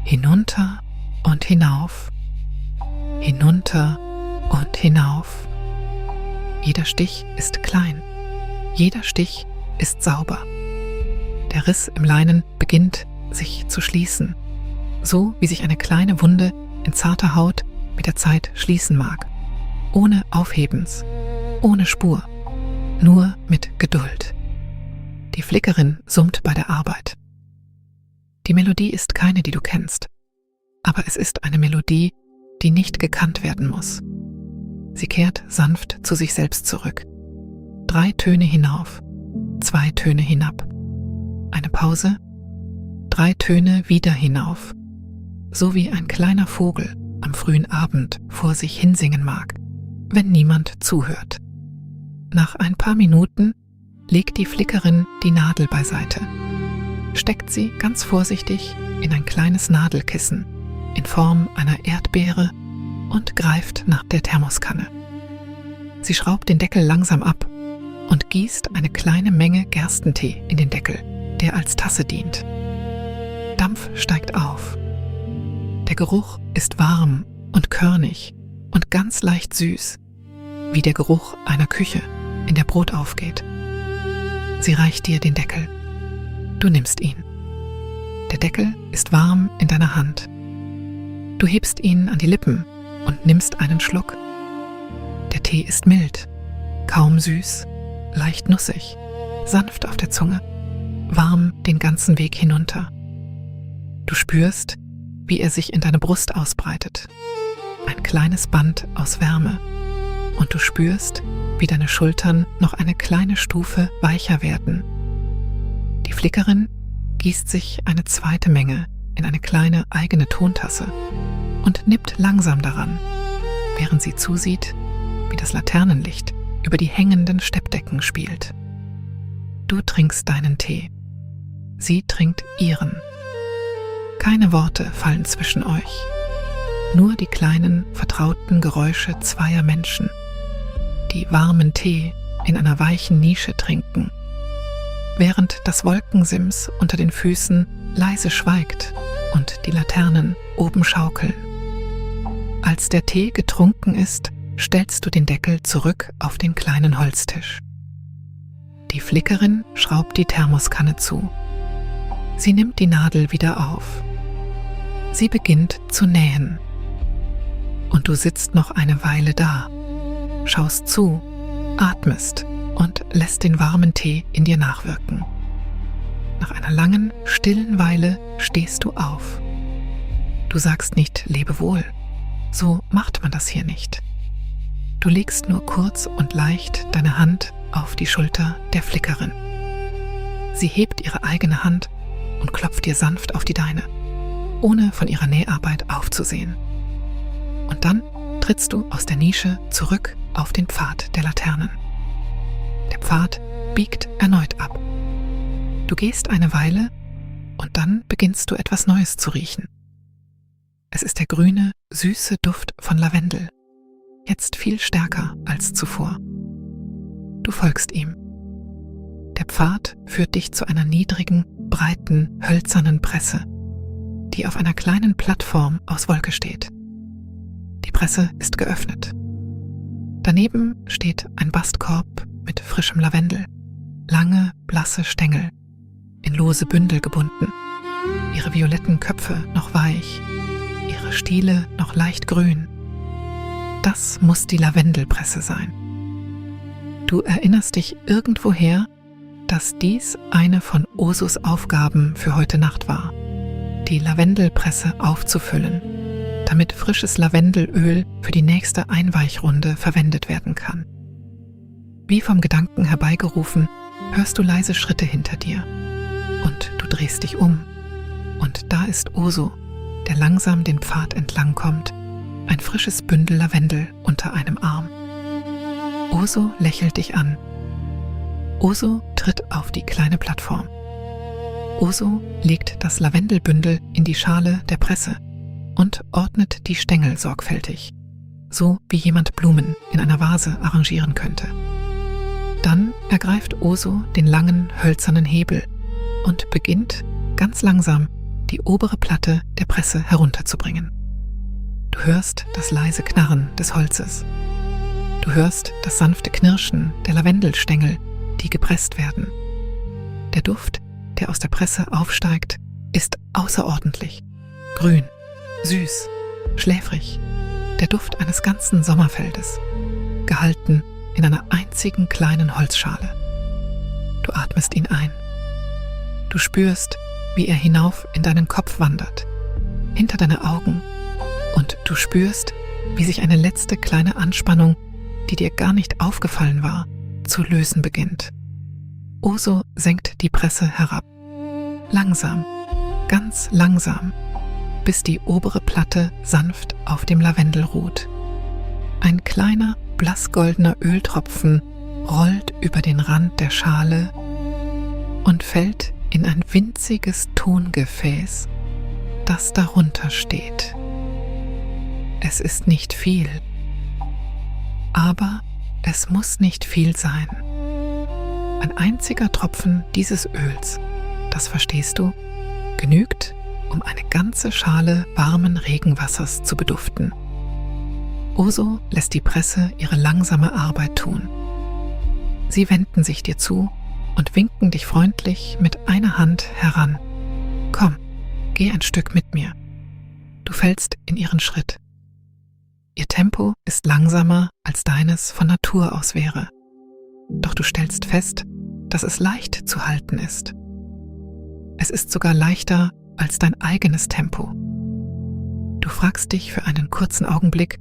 Hinunter und hinauf, hinunter und hinauf. Jeder Stich ist klein, jeder Stich ist sauber. Der Riss im Leinen beginnt sich zu schließen, so wie sich eine kleine Wunde in zarter Haut mit der Zeit schließen mag, ohne Aufhebens, ohne Spur, nur mit Geduld. Die Flickerin summt bei der Arbeit. Die Melodie ist keine, die du kennst, aber es ist eine Melodie, die nicht gekannt werden muss. Sie kehrt sanft zu sich selbst zurück. 3 Töne hinauf, 2 Töne hinab. Eine Pause, 3 Töne wieder hinauf, so wie ein kleiner Vogel am frühen Abend vor sich hinsingen mag, wenn niemand zuhört. Nach ein paar Minuten legt die Flickerin die Nadel beiseite, steckt sie ganz vorsichtig in ein kleines Nadelkissen in Form einer Erdbeere und greift nach der Thermoskanne. Sie schraubt den Deckel langsam ab und gießt eine kleine Menge Gerstentee in den Deckel, der als Tasse dient. Dampf steigt auf. Der Geruch ist warm und körnig und ganz leicht süß, wie der Geruch einer Küche, in der Brot aufgeht. Sie reicht dir den Deckel. Du nimmst ihn. Der Deckel ist warm in deiner Hand. Du hebst ihn an die Lippen und nimmst einen Schluck. Der Tee ist mild, kaum süß, leicht nussig, sanft auf der Zunge, warm den ganzen Weg hinunter. Du spürst, wie er sich in deine Brust ausbreitet. Ein kleines Band aus Wärme. Und du spürst, wie deine Schultern noch eine kleine Stufe weicher werden. Die Flickerin gießt sich eine zweite Menge in eine kleine eigene Tontasse und nippt langsam daran, während sie zusieht, wie das Laternenlicht über die hängenden Steppdecken spielt. Du trinkst deinen Tee. Sie trinkt ihren. Keine Worte fallen zwischen euch. Nur die kleinen, vertrauten Geräusche zweier Menschen, die warmen Tee in einer weichen Nische trinken, während das Wolkensims unter den Füßen leise schweigt und die Laternen oben schaukeln. Als der Tee getrunken ist, stellst du den Deckel zurück auf den kleinen Holztisch. Die Flickerin schraubt die Thermoskanne zu. Sie nimmt die Nadel wieder auf. Sie beginnt zu nähen. Und du sitzt noch eine Weile da, schaust zu, atmest und lässt den warmen Tee in dir nachwirken. Nach einer langen, stillen Weile stehst du auf. Du sagst nicht Lebewohl, so macht man das hier nicht. Du legst nur kurz und leicht deine Hand auf die Schulter der Flickerin. Sie hebt ihre eigene Hand und klopft dir sanft auf die deine, ohne von ihrer Näharbeit aufzusehen. Und dann trittst du aus der Nische zurück auf den Pfad der Laternen. Der Pfad biegt erneut ab. Du gehst eine Weile und dann beginnst du etwas Neues zu riechen. Es ist der grüne, süße Duft von Lavendel, jetzt viel stärker als zuvor. Du folgst ihm. Der Pfad führt dich zu einer niedrigen, breiten, hölzernen Presse, die auf einer kleinen Plattform aus Wolke steht. Die Presse ist geöffnet. Daneben steht ein Bastkorb mit frischem Lavendel, lange, blasse Stängel, in lose Bündel gebunden, ihre violetten Köpfe noch weich, ihre Stiele noch leicht grün. Das muss die Lavendelpresse sein. Du erinnerst dich irgendwoher, dass dies eine von Osus Aufgaben für heute Nacht war, die Lavendelpresse aufzufüllen, damit frisches Lavendelöl für die nächste Einweichrunde verwendet werden kann. Wie vom Gedanken herbeigerufen, hörst du leise Schritte hinter dir und du drehst dich um und da ist Osu, der langsam den Pfad entlang kommt, ein frisches Bündel Lavendel unter einem Arm. Osu lächelt dich an. Osu tritt auf die kleine Plattform. Osu legt das Lavendelbündel in die Schale der Presse und ordnet die Stängel sorgfältig, so wie jemand Blumen in einer Vase arrangieren könnte. Dann ergreift Osu den langen, hölzernen Hebel und beginnt, ganz langsam, die obere Platte der Presse herunterzubringen. Du hörst das leise Knarren des Holzes. Du hörst das sanfte Knirschen der Lavendelstängel, die gepresst werden. Der Duft, der aus der Presse aufsteigt, ist außerordentlich. Grün, süß, schläfrig. Der Duft eines ganzen Sommerfeldes, gehalten in einer einzigen kleinen Holzschale. Du atmest ihn ein. Du spürst, wie er hinauf in deinen Kopf wandert, hinter deine Augen, und du spürst, wie sich eine letzte kleine Anspannung, die dir gar nicht aufgefallen war, zu lösen beginnt. Osu senkt die Presse herab. Langsam, ganz langsam, bis die obere Platte sanft auf dem Lavendel ruht. Ein kleiner, blassgoldener Öltropfen rollt über den Rand der Schale und fällt in ein winziges Tongefäß, das darunter steht. Es ist nicht viel, aber es muss nicht viel sein. Ein einziger Tropfen dieses Öls, das verstehst du, genügt, um eine ganze Schale warmen Regenwassers zu beduften. Osu lässt die Presse ihre langsame Arbeit tun. Sie wenden sich dir zu und winken dich freundlich mit einer Hand heran. Komm, geh ein Stück mit mir. Du fällst in ihren Schritt. Ihr Tempo ist langsamer, als deines von Natur aus wäre. Doch du stellst fest, dass es leicht zu halten ist. Es ist sogar leichter als dein eigenes Tempo. Du fragst dich für einen kurzen Augenblick,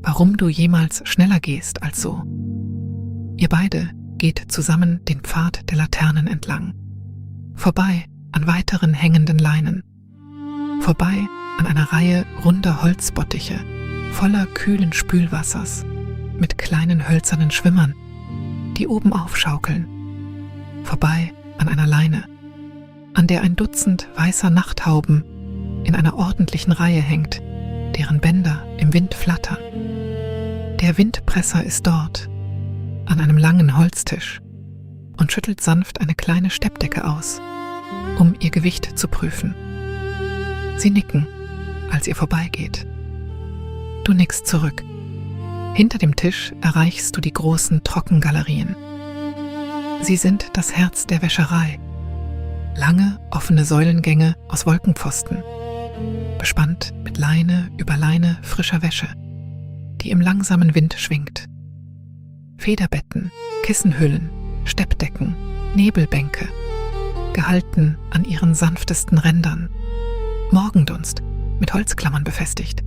warum du jemals schneller gehst als so. Ihr beide geht zusammen den Pfad der Laternen entlang, vorbei an weiteren hängenden Leinen, vorbei an einer Reihe runder Holzbottiche, voller kühlen Spülwassers, mit kleinen hölzernen Schwimmern, die oben aufschaukeln, vorbei an einer Leine, an der ein Dutzend weißer Nachthauben in einer ordentlichen Reihe hängt, deren Bänder im Wind flattern. Der Windpresser ist dort, an einem langen Holztisch, und schüttelt sanft eine kleine Steppdecke aus, um ihr Gewicht zu prüfen. Sie nicken, als ihr vorbeigeht. Du nickst zurück. Hinter dem Tisch erreichst du die großen Trockengalerien. Sie sind das Herz der Wäscherei. Lange, offene Säulengänge aus Wolkenpfosten, bespannt mit Leine über Leine frischer Wäsche, die im langsamen Wind schwingt. Federbetten, Kissenhüllen, Steppdecken, Nebelbänke, gehalten an ihren sanftesten Rändern. Morgendunst, mit Holzklammern befestigt.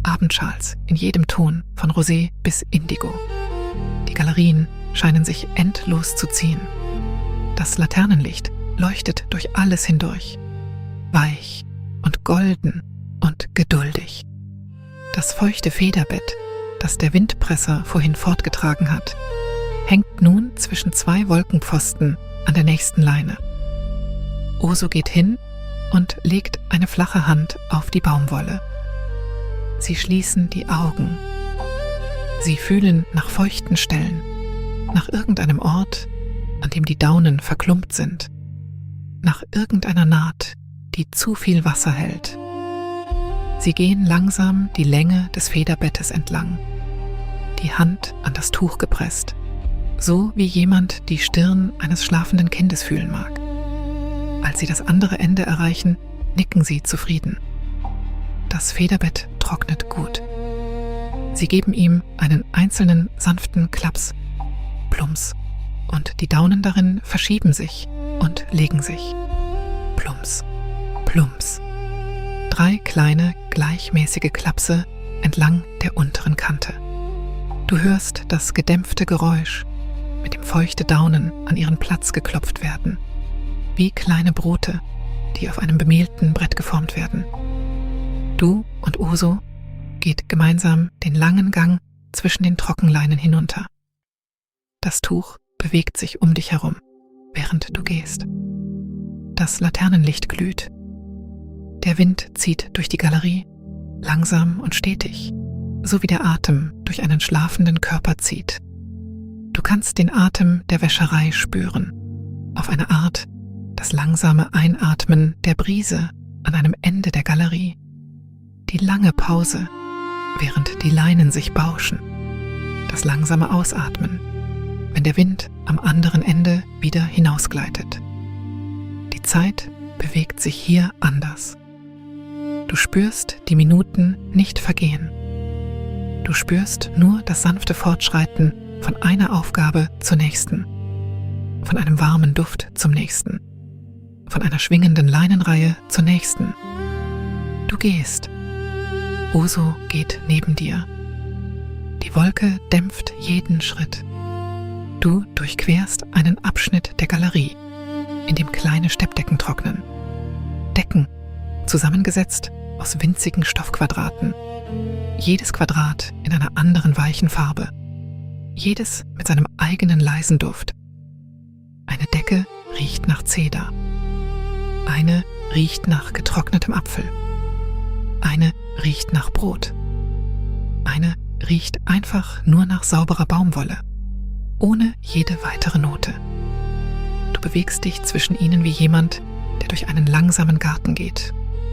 Abendschals in jedem Ton, von Rosé bis Indigo. Die Galerien scheinen sich endlos zu ziehen. Das Laternenlicht leuchtet durch alles hindurch. Weich und golden und geduldig. Das feuchte Federbett, das der Windpresser vorhin fortgetragen hat, hängt nun zwischen zwei Wolkenpfosten an der nächsten Leine. Osu geht hin und legt eine flache Hand auf die Baumwolle. Sie schließen die Augen. Sie fühlen nach feuchten Stellen, nach irgendeinem Ort, an dem die Daunen verklumpt sind, nach irgendeiner Naht, die zu viel Wasser hält. Sie gehen langsam die Länge des Federbettes entlang, die Hand an das Tuch gepresst, so wie jemand die Stirn eines schlafenden Kindes fühlen mag. Als sie das andere Ende erreichen, nicken sie zufrieden. Das Federbett trocknet gut. Sie geben ihm einen einzelnen sanften Klaps, Plumps, und die Daunen darin verschieben sich und legen sich. Plumps, Plumps. 3 kleine, gleichmäßige Klapse entlang der unteren Kante. Du hörst das gedämpfte Geräusch, mit dem feuchte Daunen an ihren Platz geklopft werden, wie kleine Brote, die auf einem bemehlten Brett geformt werden. Du und Oso geht gemeinsam den langen Gang zwischen den Trockenleinen hinunter. Das Tuch bewegt sich um dich herum, während du gehst. Das Laternenlicht glüht. Der Wind zieht durch die Galerie, langsam und stetig, so wie der Atem durch einen schlafenden Körper zieht. Du kannst den Atem der Wäscherei spüren, auf eine Art das langsame Einatmen der Brise an einem Ende der Galerie, die lange Pause, während die Leinen sich bauschen, das langsame Ausatmen, wenn der Wind am anderen Ende wieder hinausgleitet. Die Zeit bewegt sich hier anders. Du spürst die Minuten nicht vergehen. Du spürst nur das sanfte Fortschreiten von einer Aufgabe zur nächsten, von einem warmen Duft zum nächsten, von einer schwingenden Leinenreihe zur nächsten. Du gehst. Oso geht neben dir. Die Wolke dämpft jeden Schritt. Du durchquerst einen Abschnitt der Galerie, in dem kleine Steppdecken trocknen. Decken, zusammengesetzt aus winzigen Stoffquadraten. Jedes Quadrat in einer anderen weichen Farbe. Jedes mit seinem eigenen leisen Duft. Eine Decke riecht nach Zeder. Eine riecht nach getrocknetem Apfel. Eine riecht nach Brot. Eine riecht einfach nur nach sauberer Baumwolle, ohne jede weitere Note. Du bewegst dich zwischen ihnen wie jemand, der durch einen langsamen Garten geht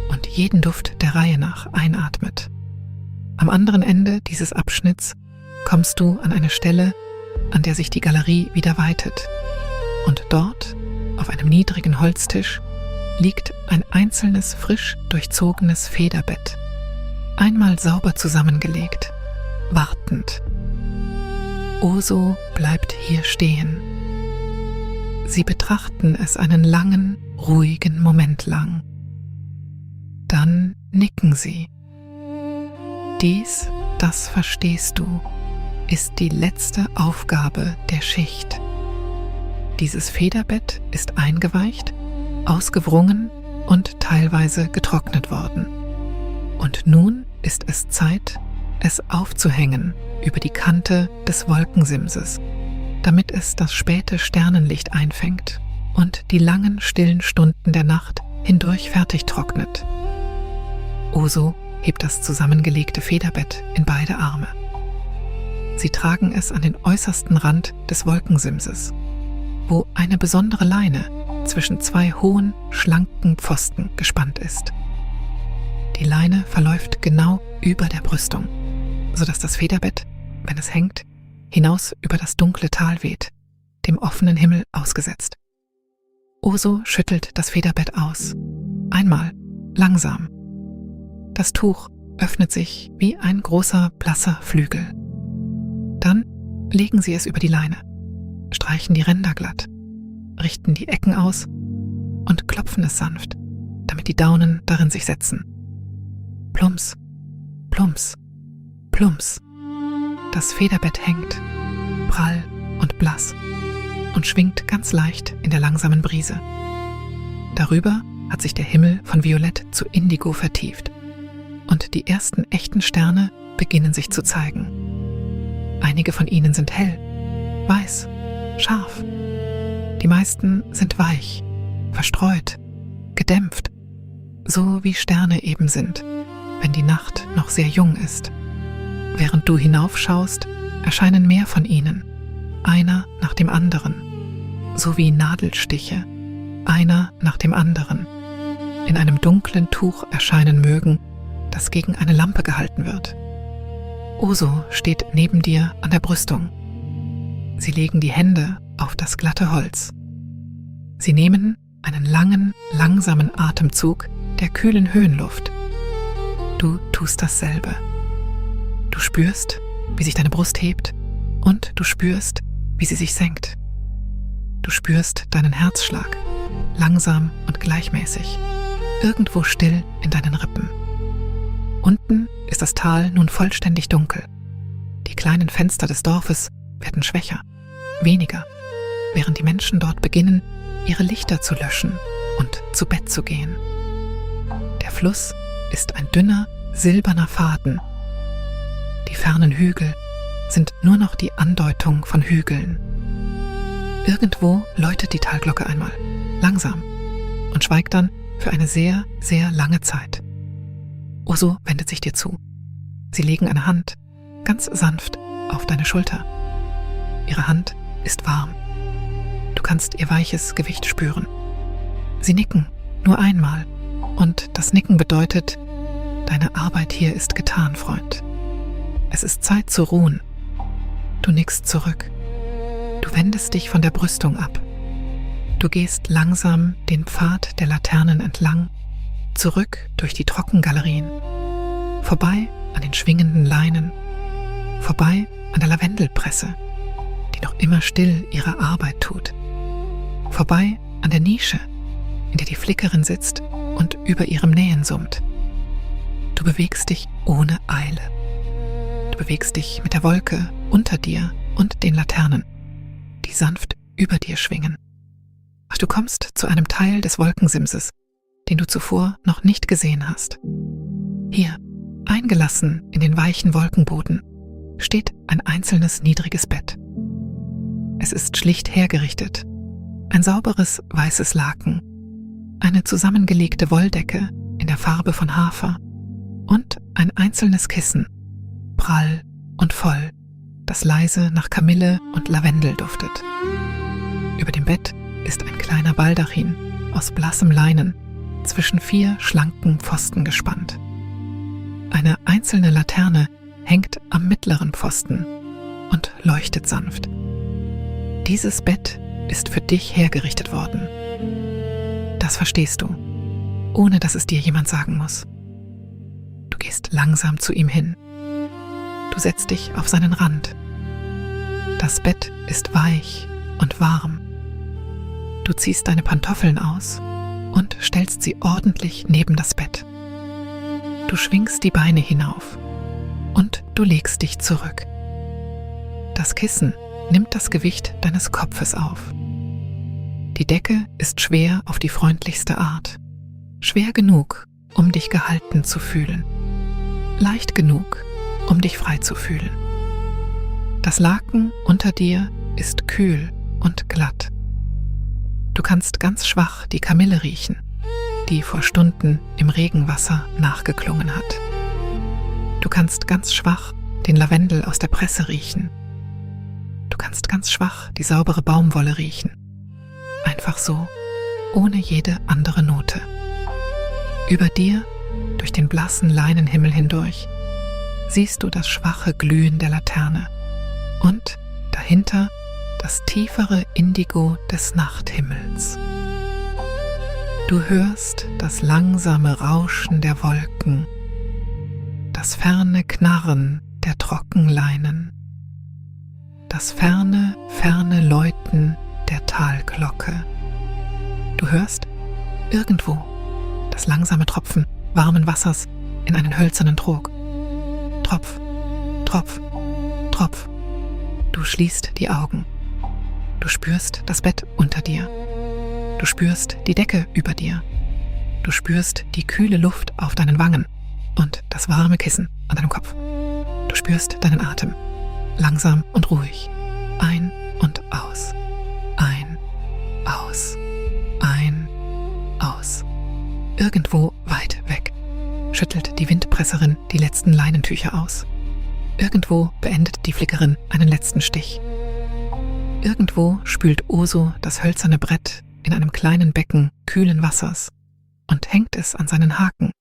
und jeden Duft der Reihe nach einatmet. Am anderen Ende dieses Abschnitts kommst du an eine Stelle, an der sich die Galerie wieder weitet. Und dort, auf einem niedrigen Holztisch, liegt ein einzelnes, frisch durchzogenes Federbett, einmal sauber zusammengelegt, wartend. Oso bleibt hier stehen. Sie betrachten es einen langen, ruhigen Moment lang. Dann nicken sie. Dies, das verstehst du, ist die letzte Aufgabe der Schicht. Dieses Federbett ist eingeweicht, ausgewrungen und teilweise getrocknet worden. Und nun ist es Zeit, es aufzuhängen über die Kante des Wolkensimses, damit es das späte Sternenlicht einfängt und die langen, stillen Stunden der Nacht hindurch fertig trocknet. Oso hebt das zusammengelegte Federbett in beide Arme. Sie tragen es an den äußersten Rand des Wolkensimses, wo eine besondere Leine zwischen 2 hohen, schlanken Pfosten gespannt ist. Die Leine verläuft genau über der Brüstung, sodass das Federbett, wenn es hängt, hinaus über das dunkle Tal weht, dem offenen Himmel ausgesetzt. Oso schüttelt das Federbett aus. Einmal, langsam. Das Tuch öffnet sich wie ein großer, blasser Flügel. Dann legen sie es über die Leine, streichen die Ränder glatt, richten die Ecken aus und klopfen es sanft, damit die Daunen darin sich setzen. Plumps, plumps, plumps. Das Federbett hängt, prall und blass, und schwingt ganz leicht in der langsamen Brise. Darüber hat sich der Himmel von Violett zu Indigo vertieft, und die ersten echten Sterne beginnen sich zu zeigen. Einige von ihnen sind hell, weiß, scharf. Die meisten sind weich, verstreut, gedämpft, so wie Sterne eben sind, wenn die Nacht noch sehr jung ist. Während du hinaufschaust, erscheinen mehr von ihnen, einer nach dem anderen, so wie Nadelstiche, einer nach dem anderen, in einem dunklen Tuch erscheinen mögen, das gegen eine Lampe gehalten wird. Oso steht neben dir an der Brüstung. Sie legen die Hände auf das glatte Holz. Sie nehmen, einen langen, langsamen Atemzug der kühlen Höhenluft. Du tust dasselbe. Du spürst, wie sich deine Brust hebt und du spürst, wie sie sich senkt. Du spürst deinen Herzschlag, langsam und gleichmäßig, irgendwo still in deinen Rippen. Unten ist das Tal nun vollständig dunkel. Die kleinen Fenster des Dorfes werden schwächer, weniger, während die Menschen dort beginnen, ihre Lichter zu löschen und zu Bett zu gehen. Der Fluss ist ein dünner, silberner Faden. Die fernen Hügel sind nur noch die Andeutung von Hügeln. Irgendwo läutet die Talglocke einmal, langsam, und schweigt dann für eine sehr, sehr lange Zeit. Oso wendet sich dir zu. Sie legen eine Hand ganz sanft auf deine Schulter. Ihre Hand ist warm. Du kannst ihr weiches Gewicht spüren. Sie nicken nur einmal und das Nicken bedeutet, deine Arbeit hier ist getan, Freund. Es ist Zeit zu ruhen. Du nickst zurück. Du wendest dich von der Brüstung ab. Du gehst langsam den Pfad der Laternen entlang, zurück durch die Trockengalerien, vorbei an den schwingenden Leinen, vorbei an der Lavendelpresse, die noch immer still ihre Arbeit tut, vorbei an der Nische, in der die Flickerin sitzt und über ihrem Nähen summt. Du bewegst dich ohne Eile. Du bewegst dich mit der Wolke unter dir und den Laternen, die sanft über dir schwingen. Ach, du kommst zu einem Teil des Wolkensimses, den du zuvor noch nicht gesehen hast. Hier, eingelassen in den weichen Wolkenboden, steht ein einzelnes niedriges Bett. Es ist schlicht hergerichtet, ein sauberes weißes Laken, eine zusammengelegte Wolldecke in der Farbe von Hafer und ein einzelnes Kissen, prall und voll, das leise nach Kamille und Lavendel duftet. Über dem Bett ist ein kleiner Baldachin aus blassem Leinen zwischen 4 schlanken Pfosten gespannt. Eine einzelne Laterne hängt am mittleren Pfosten und leuchtet sanft. Dieses Bett ist für dich hergerichtet worden. Das verstehst du, ohne dass es dir jemand sagen muss. Du gehst langsam zu ihm hin. Du setzt dich auf seinen Rand. Das Bett ist weich und warm. Du ziehst deine Pantoffeln aus und stellst sie ordentlich neben das Bett. Du schwingst die Beine hinauf und du legst dich zurück. Das Kissen nimmt das Gewicht deines Kopfes auf. Die Decke ist schwer auf die freundlichste Art. Schwer genug, um dich gehalten zu fühlen. Leicht genug, um dich frei zu fühlen. Das Laken unter dir ist kühl und glatt. Du kannst ganz schwach die Kamille riechen, die vor Stunden im Regenwasser nachgeklungen hat. Du kannst ganz schwach den Lavendel aus der Presse riechen. Du kannst ganz schwach die saubere Baumwolle riechen. Einfach so, ohne jede andere Note. Über dir, durch den blassen Leinenhimmel hindurch, siehst du das schwache Glühen der Laterne und dahinter das tiefere Indigo des Nachthimmels. Du hörst das langsame Rauschen der Wolken, das ferne Knarren der Trockenleinen, das ferne, ferne Läuten der Talglocke. Du hörst irgendwo das langsame Tropfen warmen Wassers in einen hölzernen Trog. Tropf, Tropf, Tropf. Du schließt die Augen. Du spürst das Bett unter dir. Du spürst die Decke über dir. Du spürst die kühle Luft auf deinen Wangen und das warme Kissen an deinem Kopf. Du spürst deinen Atem, langsam und ruhig, ein und aus, ein, aus, ein, aus. Irgendwo weit weg schüttelt die Windpresserin die letzten Leinentücher aus. Irgendwo beendet die Flickerin einen letzten Stich. Irgendwo spült Oso das hölzerne Brett in einem kleinen Becken kühlen Wassers und hängt es an seinen Haken.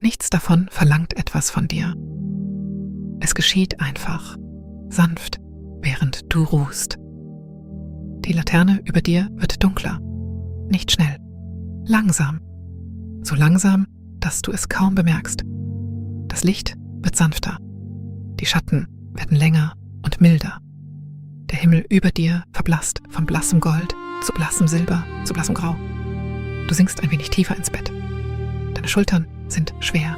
Nichts davon verlangt etwas von dir. Es geschieht einfach, sanft, während du ruhst. Die Laterne über dir wird dunkler. nicht schnell, langsam, so langsam, dass du es kaum bemerkst. Das Licht wird sanfter, die Schatten werden länger und milder. Der Himmel über dir verblasst von blassem Gold zu blassem Silber zu blassem Grau. Du sinkst ein wenig tiefer ins Bett. Deine Schultern sind schwer,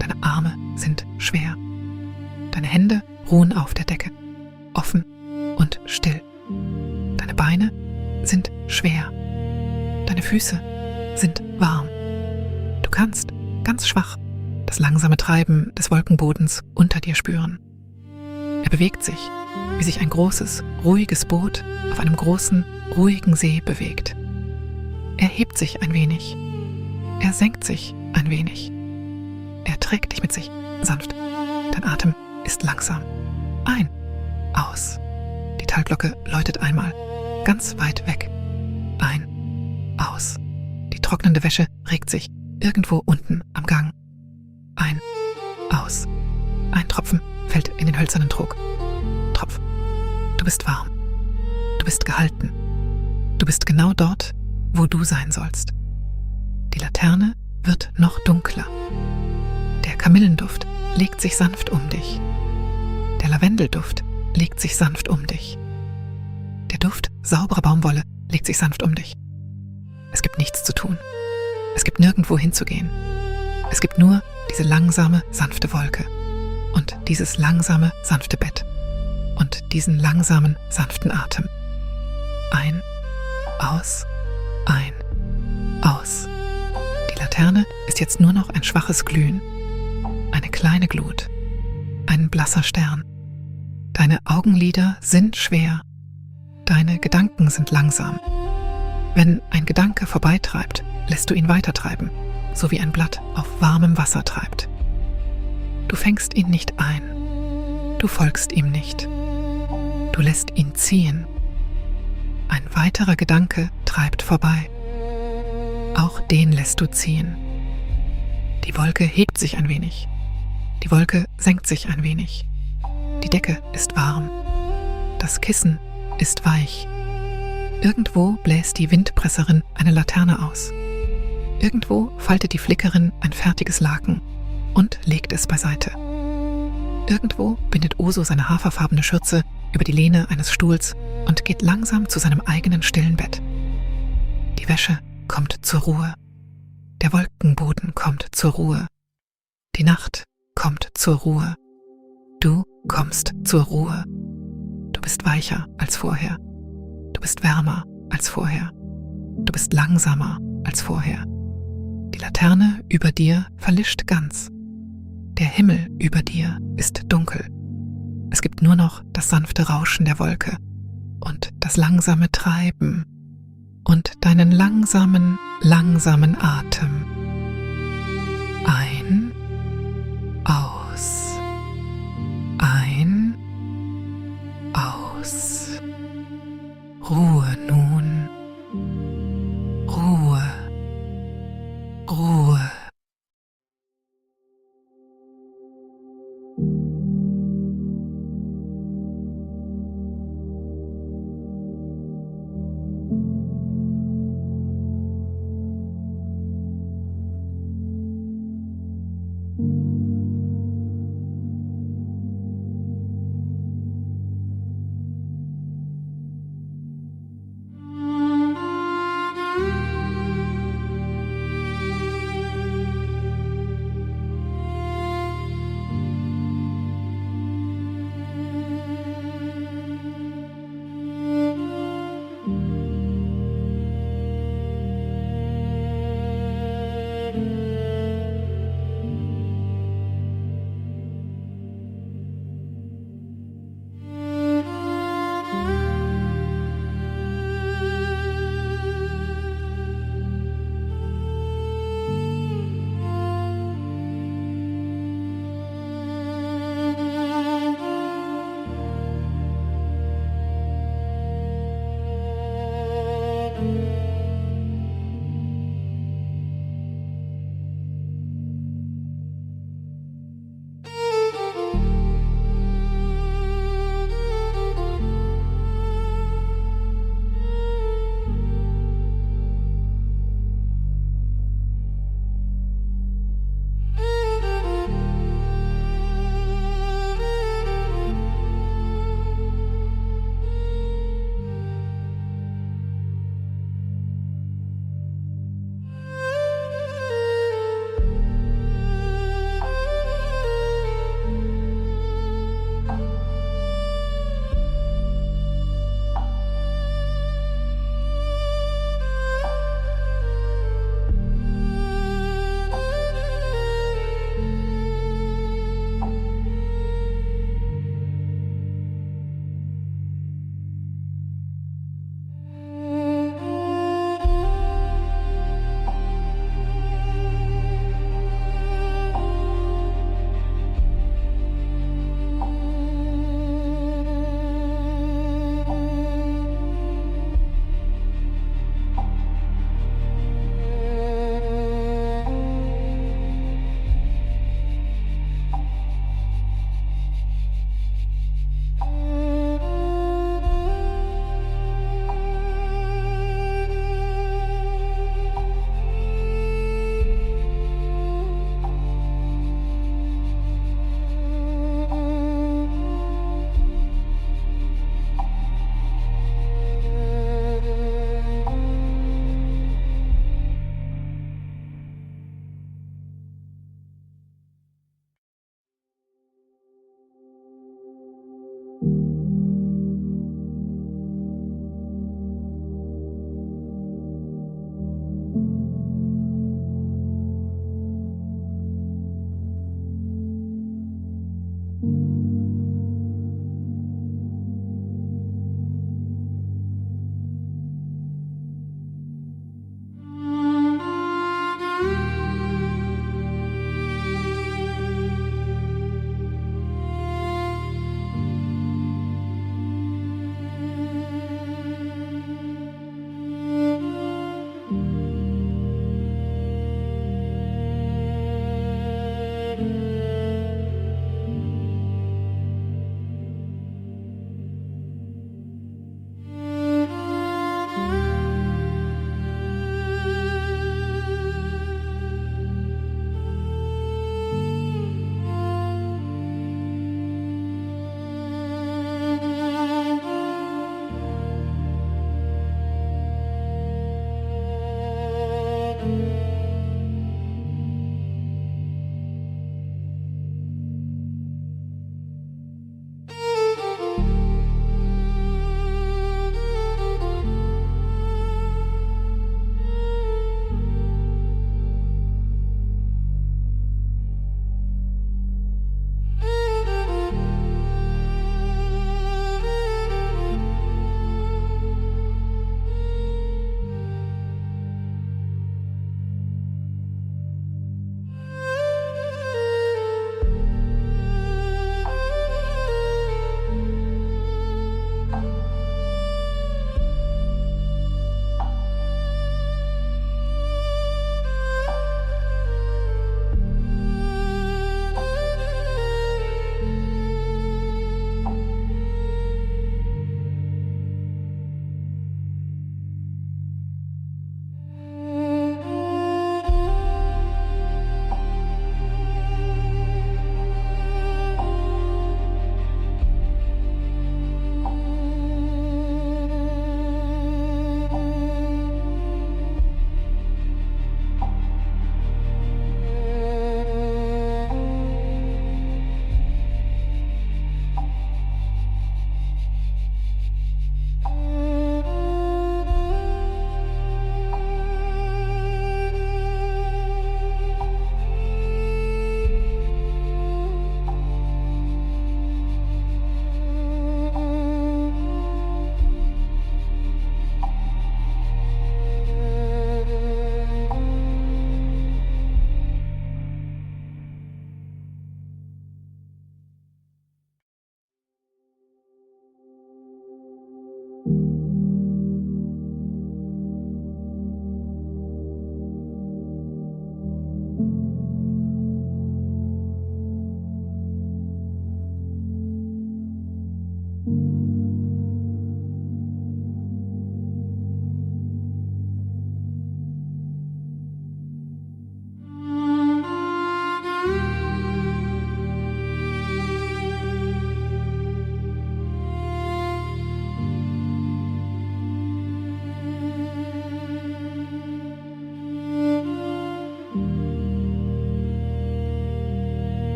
deine Arme sind schwer. Deine Hände ruhen auf der Decke, offen und still. Deine Beine sind schwer, deine Füße sind warm. Du kannst, ganz schwach, das langsame Treiben des Wolkenbodens unter dir spüren. Er bewegt sich, wie sich ein großes, ruhiges Boot auf einem großen, ruhigen See bewegt. Er hebt sich ein wenig, er senkt sich ein wenig. Er trägt dich mit sich, sanft. Dein Atem ist langsam. Ein, aus. Die Talglocke läutet einmal, ganz weit weg. Ein, aus. Die trocknende Wäsche regt sich irgendwo unten am Gang. Ein, aus. Ein Tropfen fällt in den hölzernen Trog. Tropf. Du bist warm. Du bist gehalten. Du bist genau dort, wo du sein sollst. Die Laterne wird noch dunkler. Der Kamillenduft legt sich sanft um dich. Der Lavendelduft legt sich sanft um dich. Der Duft sauberer Baumwolle legt sich sanft um dich. Es gibt nichts zu tun. Es gibt nirgendwo hinzugehen. Es gibt nur diese langsame, sanfte Wolke und dieses langsame, sanfte Bett und diesen langsamen, sanften Atem. Ein, aus, ein, aus. Die Laterne ist jetzt nur noch ein schwaches Glühen, eine kleine Glut, ein blasser Stern. Deine Augenlider sind schwer, deine Gedanken sind langsam. Wenn ein Gedanke vorbeitreibt, lässt du ihn weitertreiben, so wie ein Blatt auf warmem Wasser treibt. Du fängst ihn nicht ein, du folgst ihm nicht, du lässt ihn ziehen. Ein weiterer Gedanke treibt vorbei, auch den lässt du ziehen. Die Wolke hebt sich ein wenig, die Wolke senkt sich ein wenig, die Decke ist warm, das Kissen ist weich. Irgendwo bläst die Windpresserin eine Laterne aus. Irgendwo faltet die Flickerin ein fertiges Laken und legt es beiseite. Irgendwo bindet Oso seine haferfarbene Schürze über die Lehne eines Stuhls und geht langsam zu seinem eigenen stillen Bett. Die Wäsche kommt zur Ruhe. Der Wolkenboden kommt zur Ruhe. Die Nacht kommt zur Ruhe. Du kommst zur Ruhe. Du bist weicher als vorher. Du bist wärmer als vorher. Du bist langsamer als vorher. Die Laterne über dir verlischt ganz. Der Himmel über dir ist dunkel. Es gibt nur noch das sanfte Rauschen der Wolke und das langsame Treiben und deinen langsamen, langsamen Atem. Ein, aus. Ein, aus. Ruhe nun.